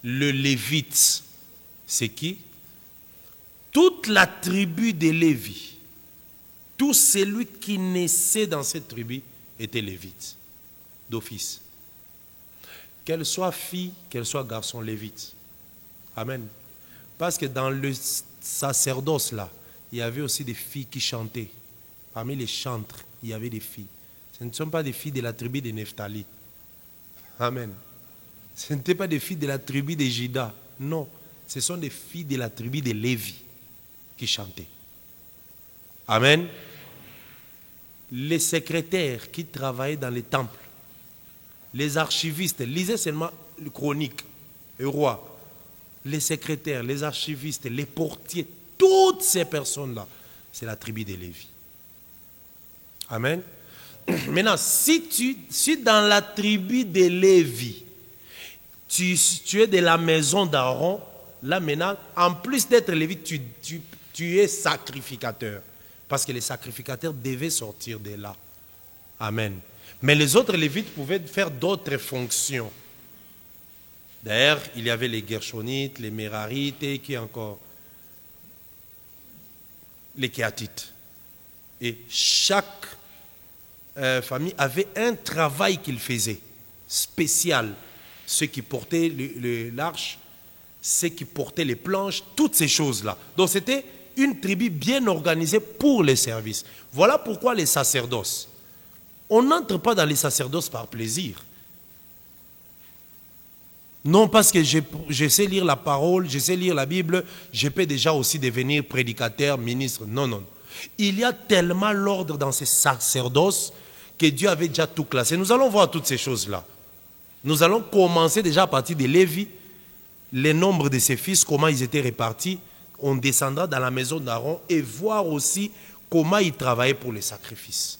Le Lévite, c'est qui? Toute la tribu de Lévi, tout celui qui naissait dans cette tribu était Lévite, d'office. Qu'elle soit fille, qu'elle soit garçon, Lévite. Amen. Parce que dans le sacerdoce là, il y avait aussi des filles qui chantaient. Parmi les chantres, il y avait des filles. Ce ne sont pas des filles de la tribu de Nephtali. Amen. Ce n'étaient pas des filles de la tribu de Juda. Non. Ce sont des filles de la tribu de Lévi qui chantaient. Amen. Les secrétaires qui travaillaient dans les temples, les archivistes, lisaient seulement les chroniques, les rois. Les secrétaires, les archivistes, les portiers, toutes ces personnes-là, c'est la tribu de Lévi. Amen. Maintenant, si dans la tribu de Lévi, tu es de la maison d'Aaron, là maintenant, en plus d'être Lévite, tu es sacrificateur. Parce que les sacrificateurs devaient sortir de là. Amen. Mais les autres Lévites pouvaient faire d'autres fonctions. D'ailleurs, il y avait les Gershonites, les Mérarites et qui encore? Les Kéatites. Et chaque famille avait un travail qu'il faisait, spécial. Ceux qui portaient l'arche, ceux qui portaient les planches, toutes ces choses-là. Donc c'était une tribu bien organisée pour les services. Voilà pourquoi les sacerdoces. On n'entre pas dans les sacerdoces par plaisir. Non parce que je sais lire la parole, je sais lire la Bible, je peux déjà aussi devenir prédicateur, ministre. Non, non. Il y a tellement l'ordre dans ces sacerdoces que Dieu avait déjà tout classé. Nous allons voir toutes ces choses-là. Nous allons commencer déjà à partir de Lévi, les nombres de ses fils, comment ils étaient répartis. On descendra dans la maison d'Aaron et voir aussi comment ils travaillaient pour les sacrifices.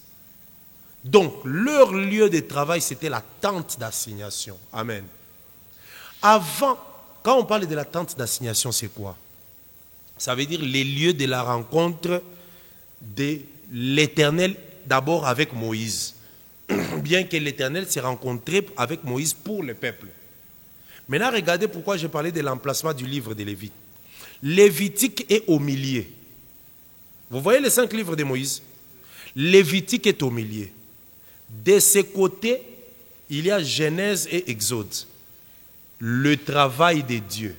Donc, leur lieu de travail, c'était la tente d'assignation. Amen. Avant, quand on parle de la tente d'assignation, c'est quoi? Ça veut dire les lieux de la rencontre de l'Éternel d'abord avec Moïse. Bien que l'Éternel s'est rencontré avec Moïse pour le peuple. Maintenant, regardez pourquoi j'ai parlé de l'emplacement du livre de Lévitique. Lévitique est au milieu. Vous voyez les 5 livres de Moïse? Lévitique est au milieu. De ce côté, il y a Genèse et Exode. Le travail de Dieu.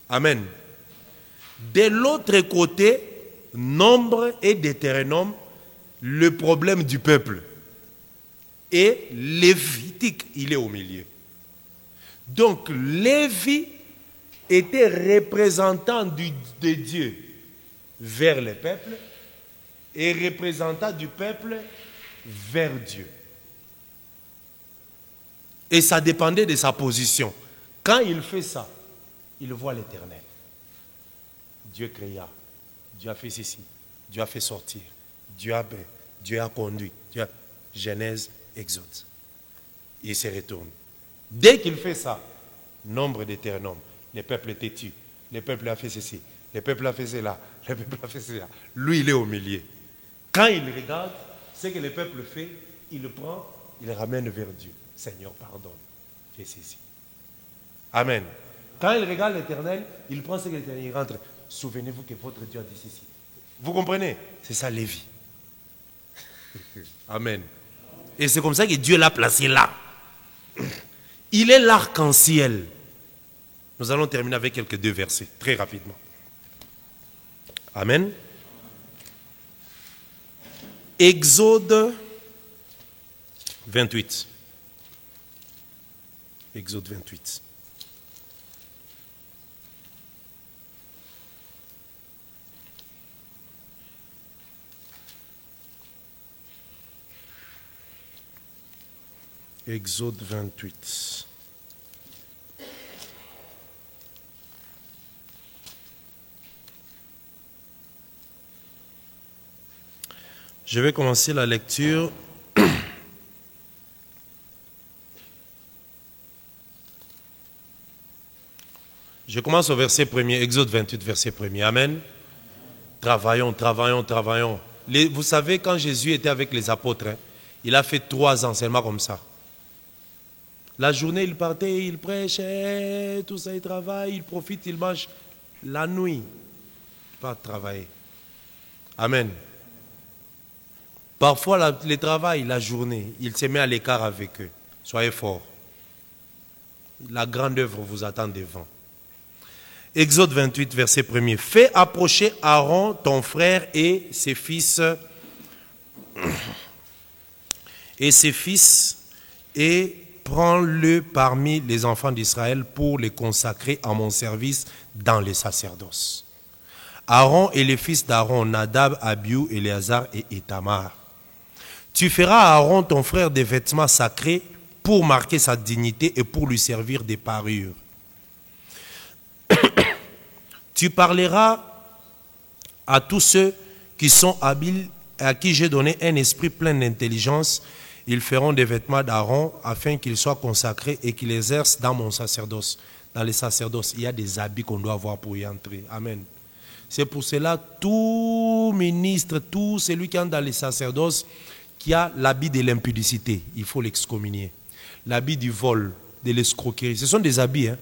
Amen. De l'autre côté, Nombre et Deutéronome, le problème du peuple. Et Lévitique, il est au milieu. Donc, Lévi était représentant de Dieu vers le peuple et représentant du peuple vers Dieu. Et ça dépendait de sa position. Quand il fait ça, il voit l'Éternel. Dieu créa, Dieu a fait ceci, Dieu a fait sortir, Dieu a conduit. Genèse, Exode. Il se retourne. Dès qu'il fait ça, Nombre Deutéronome, le peuple était tué, le peuple a fait ceci, le peuple a fait cela, le peuple a fait cela. Lui, il est au milieu. Quand il regarde ce que le peuple fait, il le prend, il le ramène vers Dieu. Seigneur, pardonne, fais ceci. Amen. Quand il regarde l'Éternel, il prend ce que l'Éternel, il rentre. Souvenez-vous que votre Dieu a dit ceci. Vous comprenez? C'est ça, Lévi. Amen. Et c'est comme ça que Dieu l'a placé là. Il est l'arc-en-ciel. Nous allons terminer avec quelques 2 versets, très rapidement. Amen. Exode 28. Exode 28. Exode 28. Je vais commencer la lecture. Je commence au verset 1er, Exode 28, verset 1er. Amen. Travaillons, travaillons, travaillons. Vous savez, quand Jésus était avec les apôtres, il a fait 3 ans seulement comme ça. La journée, il partait, il prêchait, tout ça, il travaille, il profite, il mange. La nuit, pas travailler. Amen. Parfois, le travail, la journée, il se met à l'écart avec eux. Soyez forts. La grande œuvre vous attend devant. Exode 28, verset 1er. Fais approcher Aaron, ton frère, et ses fils, et prends-le parmi les enfants d'Israël pour les consacrer à mon service dans les sacerdoces. Aaron et les fils d'Aaron, Nadab, Abihu, Éléazar et Ithamar. Tu feras à Aaron, ton frère, des vêtements sacrés pour marquer sa dignité et pour lui servir des parures. Tu parleras à tous ceux qui sont habiles et à qui j'ai donné un esprit plein d'intelligence. Ils feront des vêtements d'Aaron afin qu'ils soient consacrés et qu'ils exercent dans mon sacerdoce. Dans les sacerdoces, il y a des habits qu'on doit avoir pour y entrer. Amen. C'est pour cela, tout ministre, tout celui qui entre dans les sacerdoces, qui a l'habit de l'impudicité, il faut l'excommunier. L'habit du vol, de l'escroquerie, ce sont des habits. Hein?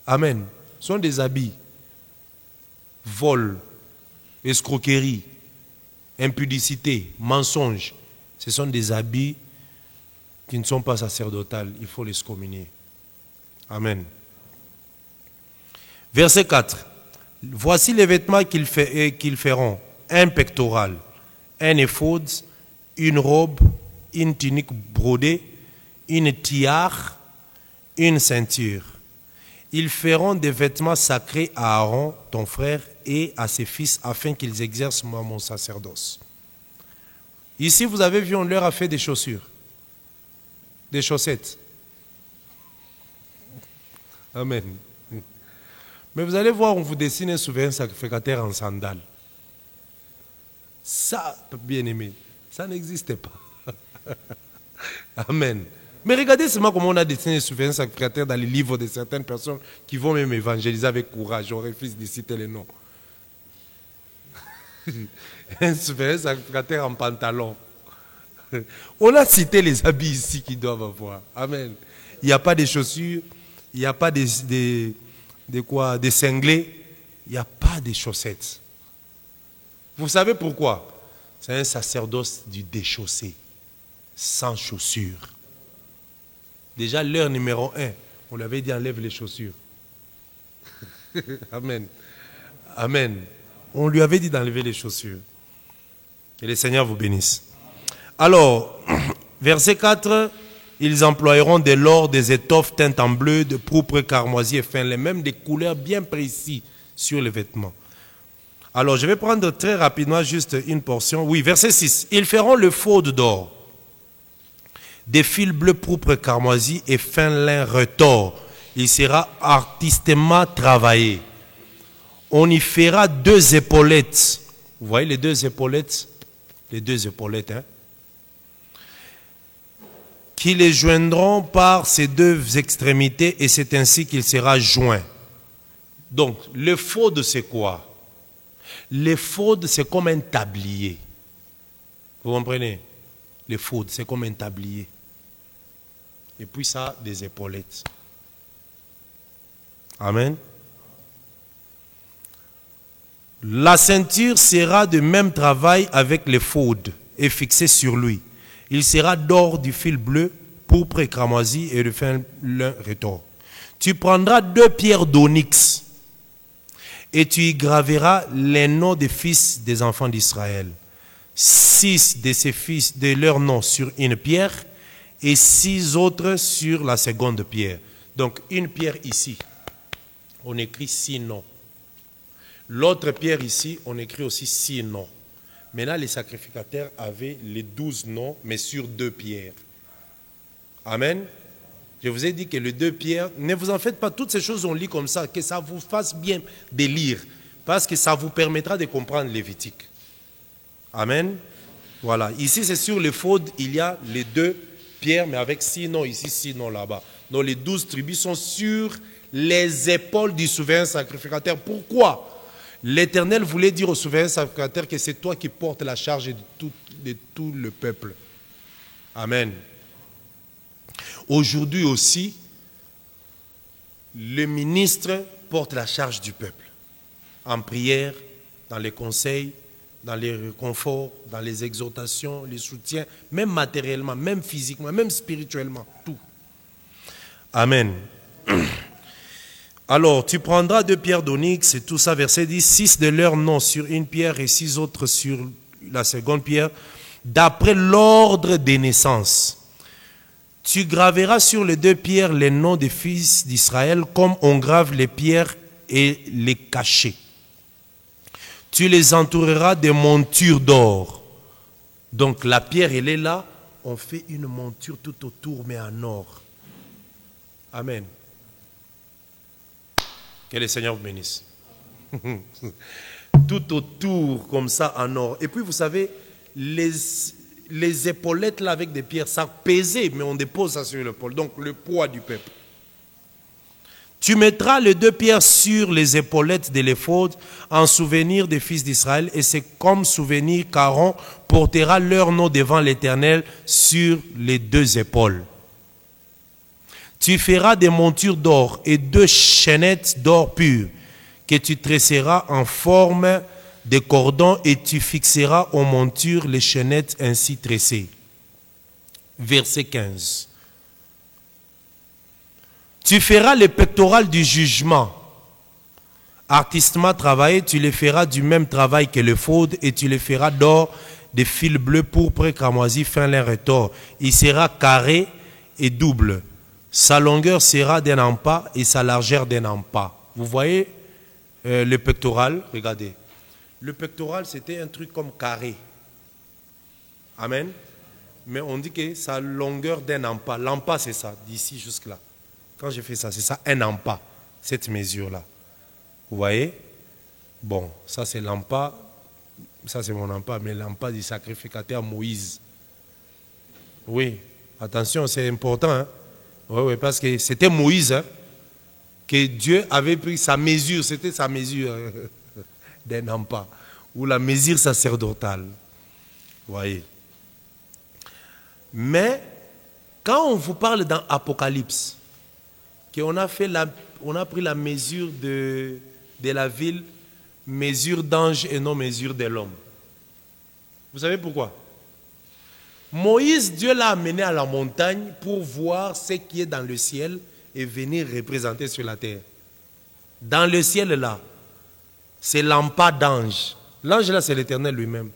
Amen. Ce sont des habits. Vol, escroquerie, impudicité, mensonge. Ce sont des habits qui ne sont pas sacerdotales. Il faut l'excommunier. Amen. Verset 4. Voici les vêtements qu'ils feront. Un pectoral, un éphod, une robe, une tunique brodée, une tiare, une ceinture. Ils feront des vêtements sacrés à Aaron, ton frère, et à ses fils, afin qu'ils exercent mon sacerdoce. Ici, vous avez vu, on leur a fait des chaussures, des chaussettes. Amen. Mais vous allez voir, on vous dessine un souverain sacrificateur en sandales. Ça, bien aimé, ça n'existait pas. Amen. Mais regardez seulement comment on a dessiné un souverain sacrificateur dans les livres de certaines personnes qui vont même évangéliser avec courage. On refuse de citer les noms. Un souverain sacrificateur en pantalon. On a cité les habits ici qu'ils doivent avoir. Amen. Il n'y a pas de chaussures, il n'y a pas des cinglés, il n'y a pas de chaussettes. Vous savez pourquoi? C'est un sacerdoce du déchaussé, sans chaussures. Déjà, l'heure numéro 1, on lui avait dit enlève les chaussures. Amen. Amen. On lui avait dit d'enlever les chaussures. Que le Seigneur vous bénisse. Alors, verset 4, ils emploieront de l'or, des étoffes teintes en bleu, de pourpre, carmoisi et fin lin, même des couleurs bien précises sur les vêtements. Alors, je vais prendre très rapidement juste une portion. Oui, verset 6. Ils feront le faute d'or, des fils bleus, pourpre, carmoisi et fin lin retors. Il sera artistement travaillé. On y fera 2 épaulettes. Vous voyez les 2 épaulettes? Les 2 épaulettes, hein? Qui les joindront par ces 2 extrémités, et c'est ainsi qu'il sera joint. Donc, l'éphod, c'est quoi? L'éphod, c'est comme un tablier. Vous comprenez? L'éphod, c'est comme un tablier. Et puis ça a des épaulettes. Amen. La ceinture sera de même travail avec l'éphod et fixée sur lui. Il sera d'or, du fil bleu, pourpre et cramoisi et de fin lin retors. Tu prendras 2 pierres d'onyx et tu y graveras les noms des fils des enfants d'Israël. 6 de ces fils, de leurs noms sur une pierre et 6 autres sur la seconde pierre. Donc une pierre ici, on écrit 6 noms. L'autre pierre ici, on écrit aussi 6 noms. Maintenant, les sacrificateurs avaient les 12 noms, mais sur 2 pierres. Amen. Je vous ai dit que les 2 pierres, ne vous en faites pas, toutes ces choses on lit comme ça, que ça vous fasse bien de lire, parce que ça vous permettra de comprendre Lévitique. Amen. Voilà. Ici, c'est sur l'éphod, il y a les 2 pierres, mais avec 6 noms ici, 6 noms là-bas. Donc les 12 tribus sont sur les épaules du souverain sacrificateur. Pourquoi? L'Éternel voulait dire au souverain sacrificateur que c'est toi qui portes la charge de tout le peuple. Amen. Aujourd'hui aussi, le ministre porte la charge du peuple. En prière, dans les conseils, dans les réconforts, dans les exhortations, les soutiens, même matériellement, même physiquement, même spirituellement, tout. Amen. Alors, tu prendras 2 pierres d'onyx, et tout ça, verset 10, 6 de leurs noms sur une pierre et 6 autres sur la seconde pierre, d'après l'ordre des naissances. Tu graveras sur les 2 pierres les noms des fils d'Israël, comme on grave les pierres et les cachets. Tu les entoureras de montures d'or. Donc la pierre, elle est là, on fait une monture tout autour, mais en or. Amen. Que le Seigneur vous bénisse. Tout autour, comme ça, en or. Et puis, vous savez, les épaulettes, là, avec des pierres, ça pesait, mais on dépose ça sur l'épaule. Donc, le poids du peuple. Tu mettras les 2 pierres sur les épaulettes de l'éphod en souvenir des fils d'Israël, et c'est comme souvenir qu'Aaron portera leur nom devant l'Éternel sur les 2 épaules. Tu feras des montures d'or et 2 chaînettes d'or pur que tu tresseras en forme de cordons, et tu fixeras aux montures les chaînettes ainsi tressées. Verset 15. Tu feras les pectorales du jugement. Artistement travaillé, tu les feras du même travail que l'éphod, et tu les feras d'or, de fils bleus, pourpre, cramoisi, fin lin retors. Il sera carré et double. Sa longueur sera d'un empas et sa largeur d'un empas. Vous voyez le pectoral? Regardez. Le pectoral, c'était un truc comme carré. Amen. Mais on dit que sa longueur d'un empas. L'empas, c'est ça, d'ici jusque-là. Quand j'ai fait ça, c'est ça, un empas, cette mesure-là. Vous voyez? Bon, ça c'est l'empas. Ça c'est mon empas, mais l'empas du sacrificateur Moïse. Oui, attention, c'est important. Hein? Oui, parce que c'était Moïse que Dieu avait pris sa mesure. C'était sa mesure d'un empas. Ou la mesure sacerdotale. Vous voyez? Mais, quand on vous parle dans Apocalypse, qu'on a pris la mesure de la ville, mesure d'ange et non mesure de l'homme. Vous savez pourquoi? Moïse, Dieu l'a amené à la montagne pour voir ce qui est dans le ciel et venir représenter sur la terre. Dans le ciel là, c'est l'empas d'ange. L'ange là, c'est l'Éternel lui-même.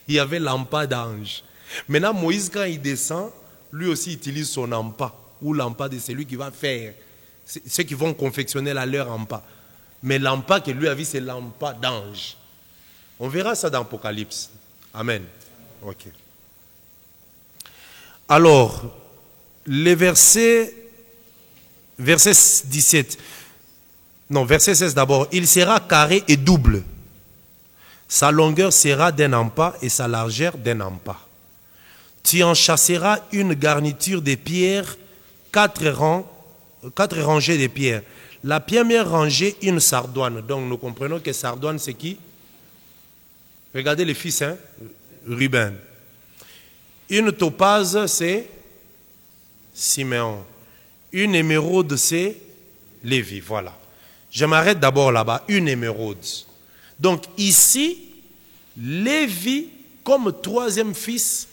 Il y avait l'empas d'ange. Maintenant, Moïse, quand il descend, lui aussi utilise son empas. Ou l'empas de celui qui va faire. Ceux qui vont confectionner leur empas. Mais l'empas que lui a vu, c'est l'empas d'ange. On verra ça dans l'Apocalypse. Amen. Ok. Alors, les verset 17. Non, verset 16 d'abord. Il sera carré et double. Sa longueur sera d'un empas et sa largeur d'un empas. Tu en chasseras une garniture de pierres, 4 rangées de pierres. La première rangée, une sardoine. Donc nous comprenons que sardoine, c'est qui? Regardez les fils, hein? Ruben. Une topaze, c'est Siméon. Une émeraude, c'est Lévi. Voilà. Je m'arrête d'abord là-bas. Une émeraude. Donc ici, Lévi, comme 3e fils,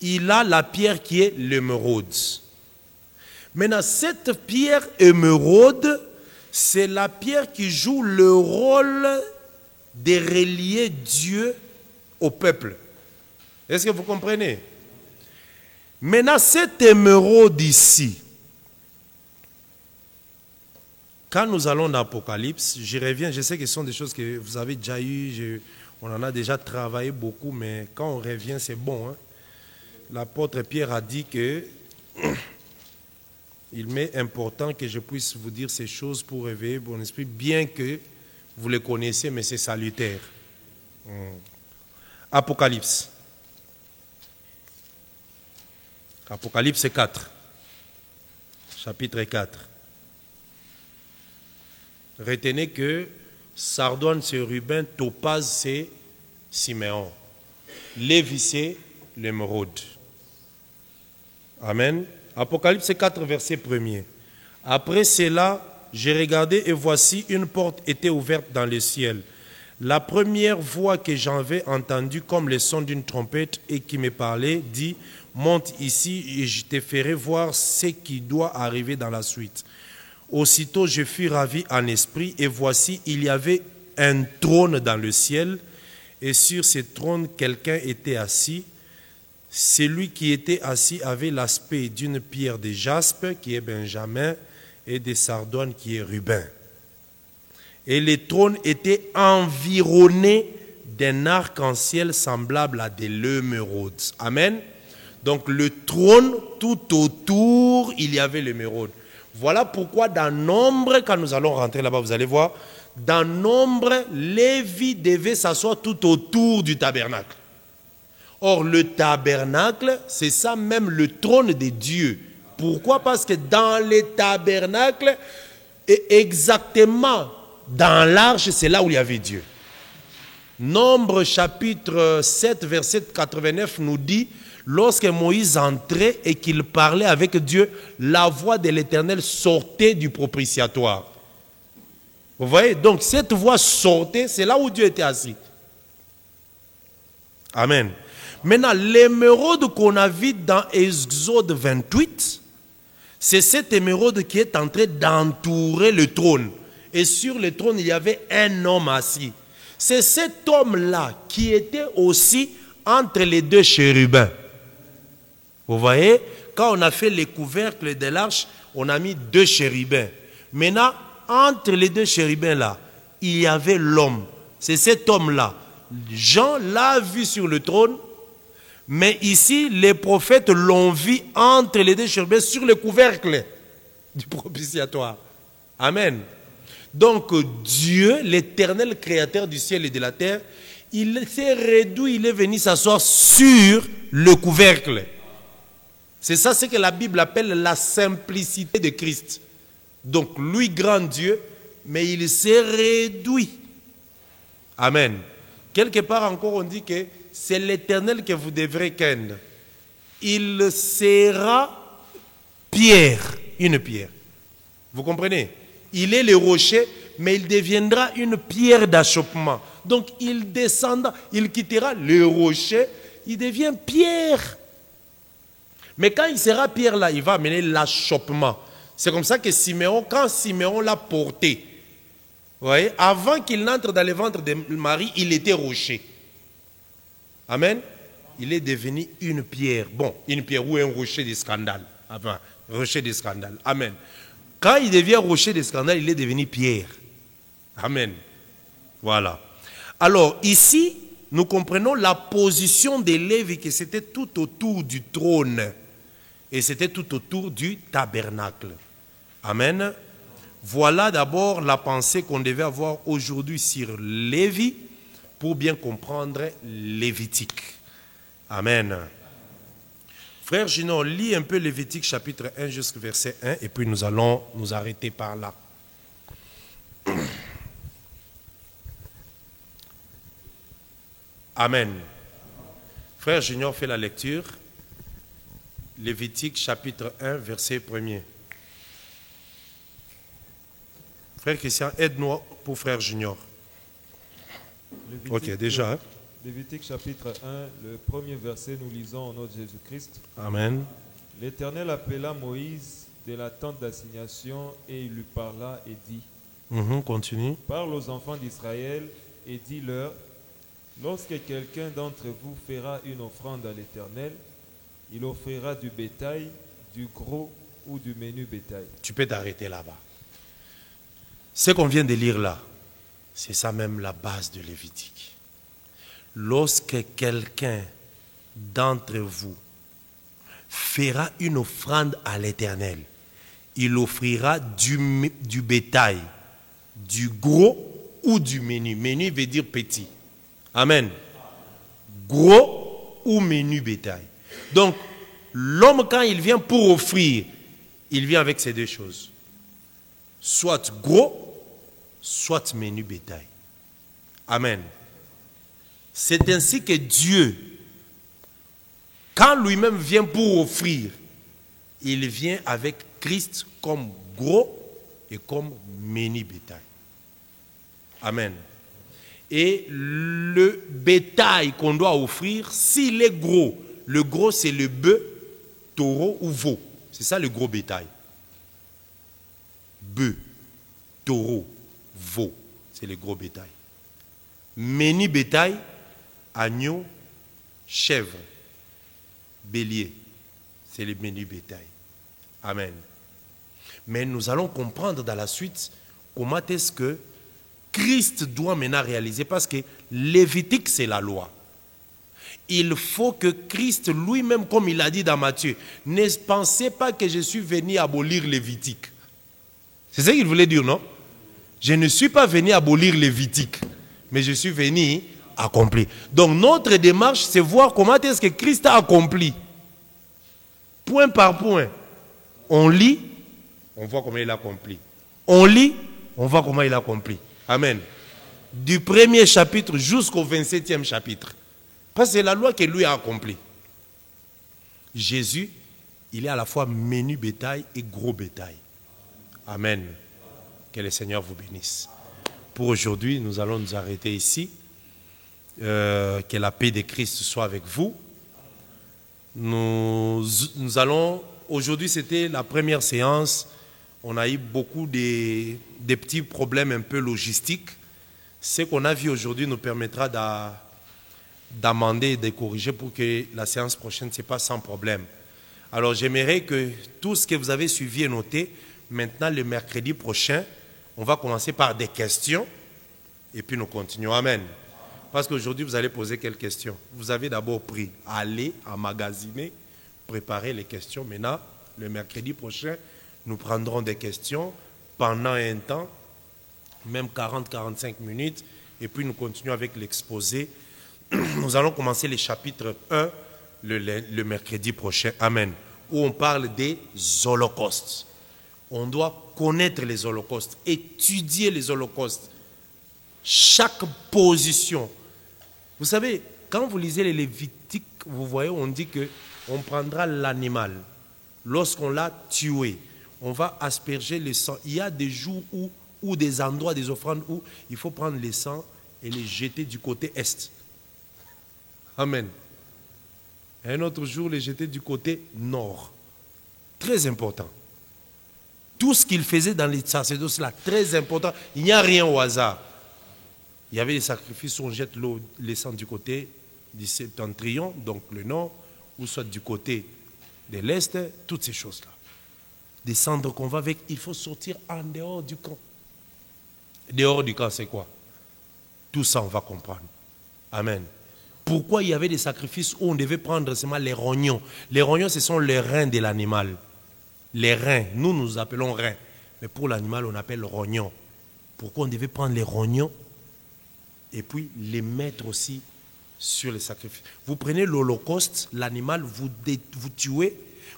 il a la pierre qui est l'émeraude. Maintenant, cette pierre émeraude, c'est la pierre qui joue le rôle de relier Dieu au peuple. Est-ce que vous comprenez? Maintenant, cette émeraude ici, quand nous allons dans l'Apocalypse, je reviens, je sais que ce sont des choses que vous avez déjà eues, on en a déjà travaillé beaucoup, mais quand on revient, c'est bon. Hein? L'apôtre Pierre a dit que il m'est important que je puisse vous dire ces choses pour réveiller mon esprit, bien que vous les connaissez, mais c'est salutaire. Apocalypse. Apocalypse 4. Chapitre 4. Retenez que sardoine c'est Ruben, topaze c'est Siméon. Lévi c'est l'émeraude. Amen. Apocalypse 4, verset 1er. Après cela, j'ai regardé et voici une porte était ouverte dans le ciel. La première voix que j'avais entendue comme le son d'une trompette et qui me parlait dit, monte ici et je te ferai voir ce qui doit arriver dans la suite. Aussitôt je fus ravi en esprit et voici il y avait un trône dans le ciel et sur ce trône quelqu'un était assis. Celui qui était assis avait l'aspect d'une pierre de jaspe, qui est Benjamin, et de sardoine, qui est Ruben. Et le trône était environné d'un arc-en-ciel semblable à de l'émeraude. Amen. Donc le trône, tout autour, il y avait l'émeraude. Voilà pourquoi dans Nombre, quand nous allons rentrer là-bas, vous allez voir, dans Nombre, Lévi devait s'asseoir tout autour du tabernacle. Or, le tabernacle, c'est ça même le trône de Dieu. Pourquoi? Parce que dans les tabernacles, et exactement dans l'arche, c'est là où il y avait Dieu. Nombre chapitre 7, verset 89 nous dit, lorsque Moïse entrait et qu'il parlait avec Dieu, la voix de l'Éternel sortait du propitiatoire. Vous voyez? Donc cette voix sortait, c'est là où Dieu était assis. Amen. Maintenant, l'émeraude qu'on a vu dans Exode 28, c'est cette émeraude qui est en train d'entourer le trône. Et sur le trône, il y avait un homme assis. C'est cet homme-là qui était aussi entre les deux chérubins. Vous voyez, quand on a fait les couvercles de l'arche, on a mis deux chérubins. Maintenant, entre les deux chérubins-là, il y avait l'homme. C'est cet homme-là. Jean l'a vu sur le trône, mais ici, les prophètes l'ont vu entre les deux chérubins sur le couvercle du propitiatoire. Amen. Donc Dieu, l'éternel créateur du ciel et de la terre, il s'est réduit, il est venu s'asseoir sur le couvercle. C'est ça ce que la Bible appelle la simplicité de Christ. Donc lui, grand Dieu, mais il s'est réduit. Amen. Quelque part encore on dit que c'est l'Éternel que vous devrez craindre. Il sera pierre, une pierre. Vous comprenez? Il est le rocher, mais il deviendra une pierre d'achoppement. Donc il descendra, il quittera le rocher, il devient pierre. Mais quand il sera pierre là, il va amener l'achoppement. C'est comme ça que Siméon, quand Siméon l'a porté, vous voyez, avant qu'il n'entre dans le ventre de Marie, il était rocher. Amen. Il est devenu une pierre. Bon, une pierre ou un rocher de scandale. Enfin, rocher de scandale. Amen. Quand il devient rocher de scandale, il est devenu pierre. Amen. Voilà. Alors, ici, nous comprenons la position des Lévi, que c'était tout autour du trône. Et c'était tout autour du tabernacle. Amen. Voilà d'abord la pensée qu'on devait avoir aujourd'hui sur Lévi pour bien comprendre Lévitique. Amen. Frère Ginon, lis un peu Lévitique chapitre 1 jusqu'au verset 1 et puis nous allons nous arrêter par là. Amen. Frère Junior fait la lecture. Lévitique chapitre 1 verset 1er. Frère Christian, aide-nous pour Frère Junior. Ok, déjà. Lévitique chapitre 1, le premier verset, nous lisons au nom de Jésus-Christ. Amen. L'Éternel appela Moïse de la tente d'assignation et il lui parla et dit, continue. parle aux enfants d'Israël et dis-leur, lorsque quelqu'un d'entre vous fera une offrande à l'Éternel, il offrira du bétail, du gros ou du menu bétail. Tu peux t'arrêter là-bas. Ce qu'on vient de lire là, c'est ça même la base de Lévitique. Lorsque quelqu'un d'entre vous fera une offrande à l'Éternel, il offrira du bétail, du gros ou du menu. Menu veut dire petit. Amen. Gros ou menu bétail. Donc, l'homme quand il vient pour offrir, il vient avec ces deux choses. Soit gros, soit menu bétail. Amen. C'est ainsi que Dieu, quand lui-même vient pour offrir, il vient avec Christ comme gros et comme menu bétail. Amen. Et le bétail qu'on doit offrir, s'il est gros, le gros c'est le bœuf, taureau ou veau. C'est ça le gros bétail. Bœuf, taureau, veau, c'est le gros bétail. Menu bétail, agneau, chèvre, bélier, c'est le menu bétail. Amen. Mais nous allons comprendre dans la suite comment est-ce que Christ doit maintenant réaliser, parce que Lévitique c'est la loi. Il faut que Christ lui-même, comme il a dit dans Matthieu, ne pensez pas que je suis venu abolir Lévitique. C'est ce qu'il voulait dire, non? Je ne suis pas venu abolir Lévitique, mais je suis venu accomplir. Donc notre démarche, c'est voir comment est-ce que Christ a accompli. Point par point. On lit, on voit comment il accomplit. On lit, on voit comment il accomplit. Amen. Du premier chapitre jusqu'au 27e chapitre. Parce que c'est la loi que lui a accomplie. Jésus, il est à la fois menu bétail et gros bétail. Amen. Que le Seigneur vous bénisse. Pour aujourd'hui, nous allons nous arrêter ici. Que la paix de Christ soit avec vous. Nous allons... Aujourd'hui, c'était la première séance. On a eu beaucoup de petits problèmes un peu logistiques. Ce qu'on a vu aujourd'hui nous permettra d'amender et de corriger pour que la séance prochaine se passe sans problème. Alors, j'aimerais que tout ce que vous avez suivi et noté, maintenant, le mercredi prochain, on va commencer par des questions et puis nous continuons. Amen. Parce qu'aujourd'hui, vous allez poser quelques questions. Vous avez d'abord pris à aller emmagasiner, préparer les questions. Maintenant, le mercredi prochain, nous prendrons des questions pendant un temps, même 40-45 minutes, et puis nous continuons avec l'exposé. Nous allons commencer les chapitres 1 le mercredi prochain. Amen. Où on parle des holocaustes. On doit connaître les holocaustes, étudier les holocaustes. Chaque position. Vous savez, quand vous lisez les Lévitiques, vous voyez, on dit qu'on prendra l'animal. Lorsqu'on l'a tué, on va asperger le sang. Il y a des jours ou des endroits, des offrandes où il faut prendre le sang et les jeter du côté est. Amen. Un autre jour, les jeter du côté nord. Très important. Tout ce qu'il faisait dans les sacerdoces là, très important. Il n'y a rien au hasard. Il y avait des sacrifices où on jette les sang du côté du septentrion, donc le nord, ou soit du côté de l'est, toutes ces choses-là. Des cendres qu'on va avec, il faut sortir en dehors du camp. Dehors du camp, c'est quoi? Tout ça, on va comprendre. Amen. Pourquoi il y avait des sacrifices où on devait prendre seulement les rognons? Les rognons, ce sont les reins de l'animal. Les reins, nous appelons reins. Mais pour l'animal, on appelle rognons. Pourquoi on devait prendre les rognons et puis les mettre aussi sur les sacrifices? Vous prenez l'holocauste, l'animal, vous tuez,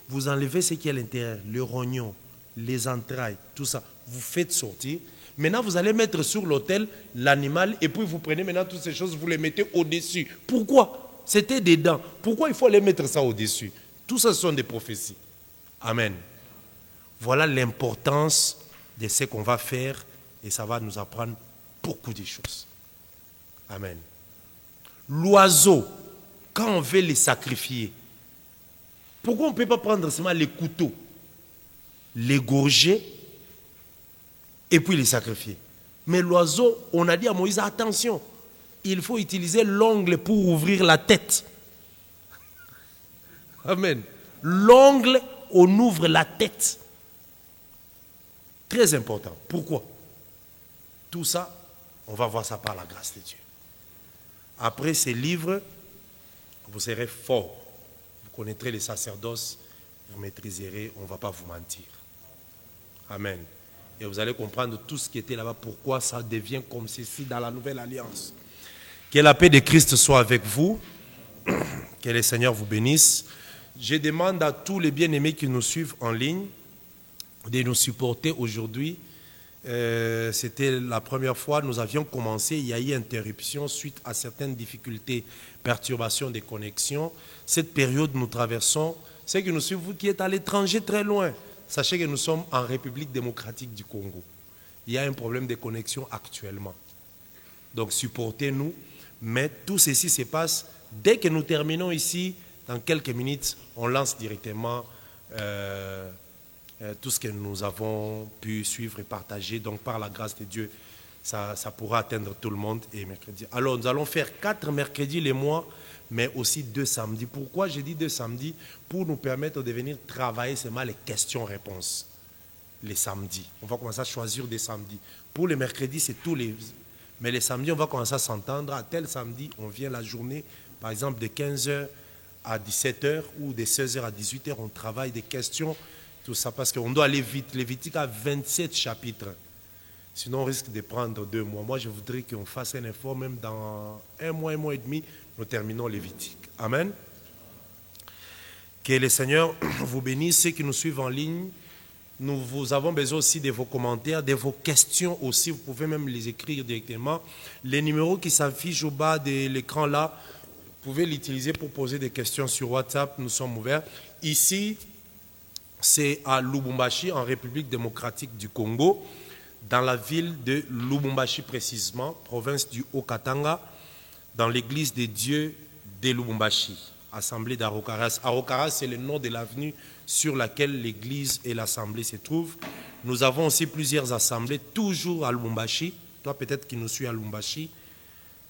vous enlevez ce qui est à l'intérieur, le rognon, les entrailles, tout ça. Vous faites sortir. Maintenant, vous allez mettre sur l'autel l'animal et puis vous prenez maintenant toutes ces choses, vous les mettez au-dessus. Pourquoi? C'était des dents. Pourquoi il faut les mettre ça au-dessus? Tout ça, ce sont des prophéties. Amen. Voilà l'importance de ce qu'on va faire et ça va nous apprendre beaucoup de choses. Amen. L'oiseau, quand on veut les sacrifier, pourquoi on ne peut pas prendre seulement les couteaux, l'égorger et puis les sacrifier? Mais l'oiseau, on a dit à Moïse, attention, il faut utiliser l'ongle pour ouvrir la tête. Amen. L'ongle, on ouvre la tête. Très important. Pourquoi? Tout ça, on va voir ça par la grâce de Dieu. Après ces livres, vous serez forts. Vous connaîtrez les sacerdoces, vous maîtriserez, on ne va pas vous mentir. Amen. Et vous allez comprendre tout ce qui était là-bas, pourquoi ça devient comme ceci dans la nouvelle alliance. Que la paix de Christ soit avec vous. Que le Seigneur vous bénisse. Je demande à tous les bien-aimés qui nous suivent en ligne de nous supporter aujourd'hui. C'était la première fois, nous avions commencé, il y a eu interruption suite à certaines difficultés, perturbations des connexions. Cette période nous traversons, c'est que nous suivons, vous qui êtes à l'étranger très loin, sachez que nous sommes en République démocratique du Congo. Il y a un problème de connexion actuellement. Donc supportez-nous, mais tout ceci se passe dès que nous terminons ici, dans quelques minutes, on lance directement tout ce que nous avons pu suivre et partager. Donc par la grâce de Dieu, ça pourra atteindre tout le monde. Et mercredi. Alors nous allons faire 4 mercredis les mois, mais aussi 2 samedis. Pourquoi j'ai dit 2 samedis? Pour nous permettre de venir travailler seulement les questions-réponses les samedis. On va commencer à choisir des samedis. Pour les mercredis, c'est tous les... Mais les samedis, on va commencer à s'entendre. À tel samedi, on vient la journée, par exemple, de 15h à 17h ou de 16h à 18h, on travaille des questions, tout ça, parce qu'on doit aller vite. Lévitique a 27 chapitres. Sinon, on risque de prendre 2 mois. Moi, je voudrais qu'on fasse un effort, même dans 1 mois et demi, nous terminons Lévitique. Amen. Que le Seigneur vous bénisse. Ceux qui nous suivent en ligne, Nous avons besoin aussi de vos commentaires, de vos questions aussi. Vous pouvez même les écrire directement. Les numéros qui s'affichent au bas de l'écran là, vous pouvez l'utiliser pour poser des questions sur WhatsApp. Nous sommes ouverts. Ici, c'est à Lubumbashi, en République démocratique du Congo, dans la ville de Lubumbashi précisément, province du Haut-Katanga, dans l'église des dieux de Lubumbashi, assemblée d'Arokaras. Arokaras, c'est le nom de l'avenue sur laquelle l'église et l'assemblée se trouvent. Nous avons aussi plusieurs assemblées, toujours à Lubumbashi. Toi, peut-être qui nous suis à Lubumbashi.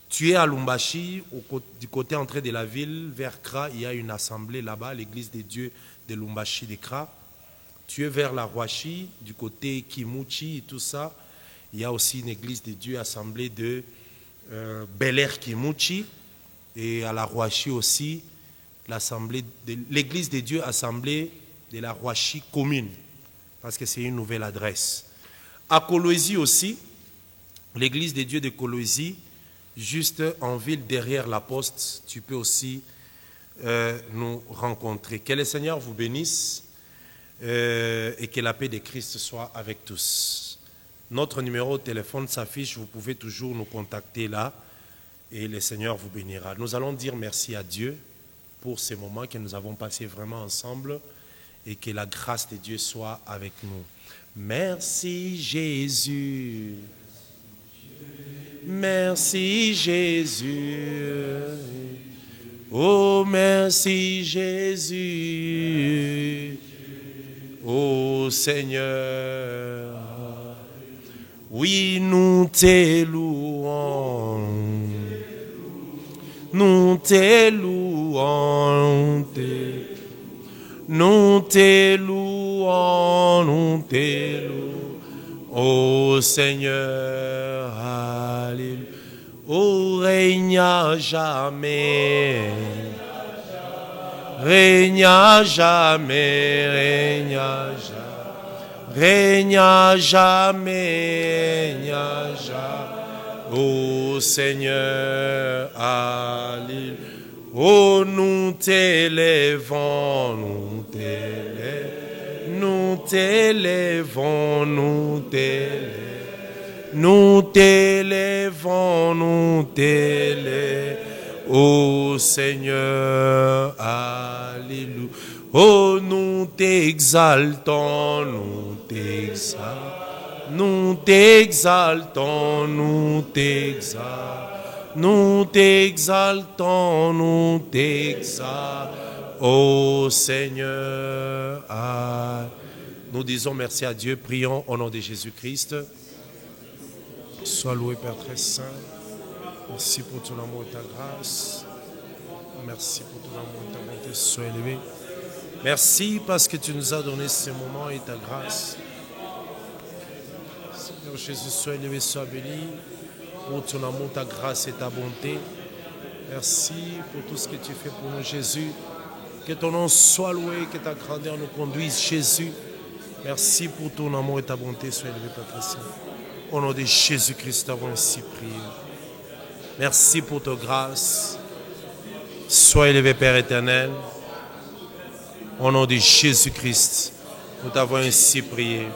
Tu es à Lubumbashi, du côté entrée de la ville, vers Kra, il y a une assemblée là-bas, l'église des dieux de Lubumbashi de Kra. Tu es vers la Rwashi, du côté Kimuchi et tout ça. Il y a aussi une église des dieux, assemblée de Bel Air Kimuchi. Et à la Rwashi aussi, l'église des dieux, assemblée de la Rwashi commune, parce que c'est une nouvelle adresse. À Kolwezi aussi, l'église des dieux de Kolwezi, juste en ville derrière la poste, tu peux aussi nous rencontrer. Que le Seigneur vous bénisse et que la paix de Christ soit avec tous. Notre numéro de téléphone s'affiche, vous pouvez toujours nous contacter là et le Seigneur vous bénira. Nous allons dire merci à Dieu pour ces moments que nous avons passés vraiment ensemble et que la grâce de Dieu soit avec nous. Merci Jésus. Merci Jésus. Oh merci Jésus. Oh Seigneur. Oui, nous te louons. Nous te louons. Nous te louons. Nous te louons. Oh Seigneur. Alléluia. Oh, règne à jamais. Règne à jamais. Règne à jamais. Règne à jamais. Règne à jamais. Oh Seigneur. Alléluia. Oh, nous t'élèvons. Nous t'élèvons. Nous t'élèvons. Nous t'élèvons. Nous t'élèvons, nous t'élèvons, ô Seigneur, alléluia. Oh, nous t'exaltons, nous t'exaltons, nous t'exaltons, nous t'exaltons, nous t'exaltons, nous t'exaltons, ô Seigneur, alléluia. Nous disons merci à Dieu, prions au nom de Jésus-Christ. Sois loué, Père très saint. Merci pour ton amour et ta grâce. Merci pour ton amour et ta bonté. Sois élevé. Merci parce que tu nous as donné ce moment et ta grâce. Seigneur Jésus, sois élevé, sois béni pour ton amour, ta grâce et ta bonté. Merci pour tout ce que tu fais pour nous, Jésus. Que ton nom soit loué, que ta grandeur nous conduise, Jésus. Merci pour ton amour et ta bonté. Sois élevé, Père très saint. Au nom de Jésus-Christ, nous avons ainsi prié. Merci pour ta grâce. Sois élevé, Père éternel. Au nom de Jésus-Christ, nous t'avons ainsi prié.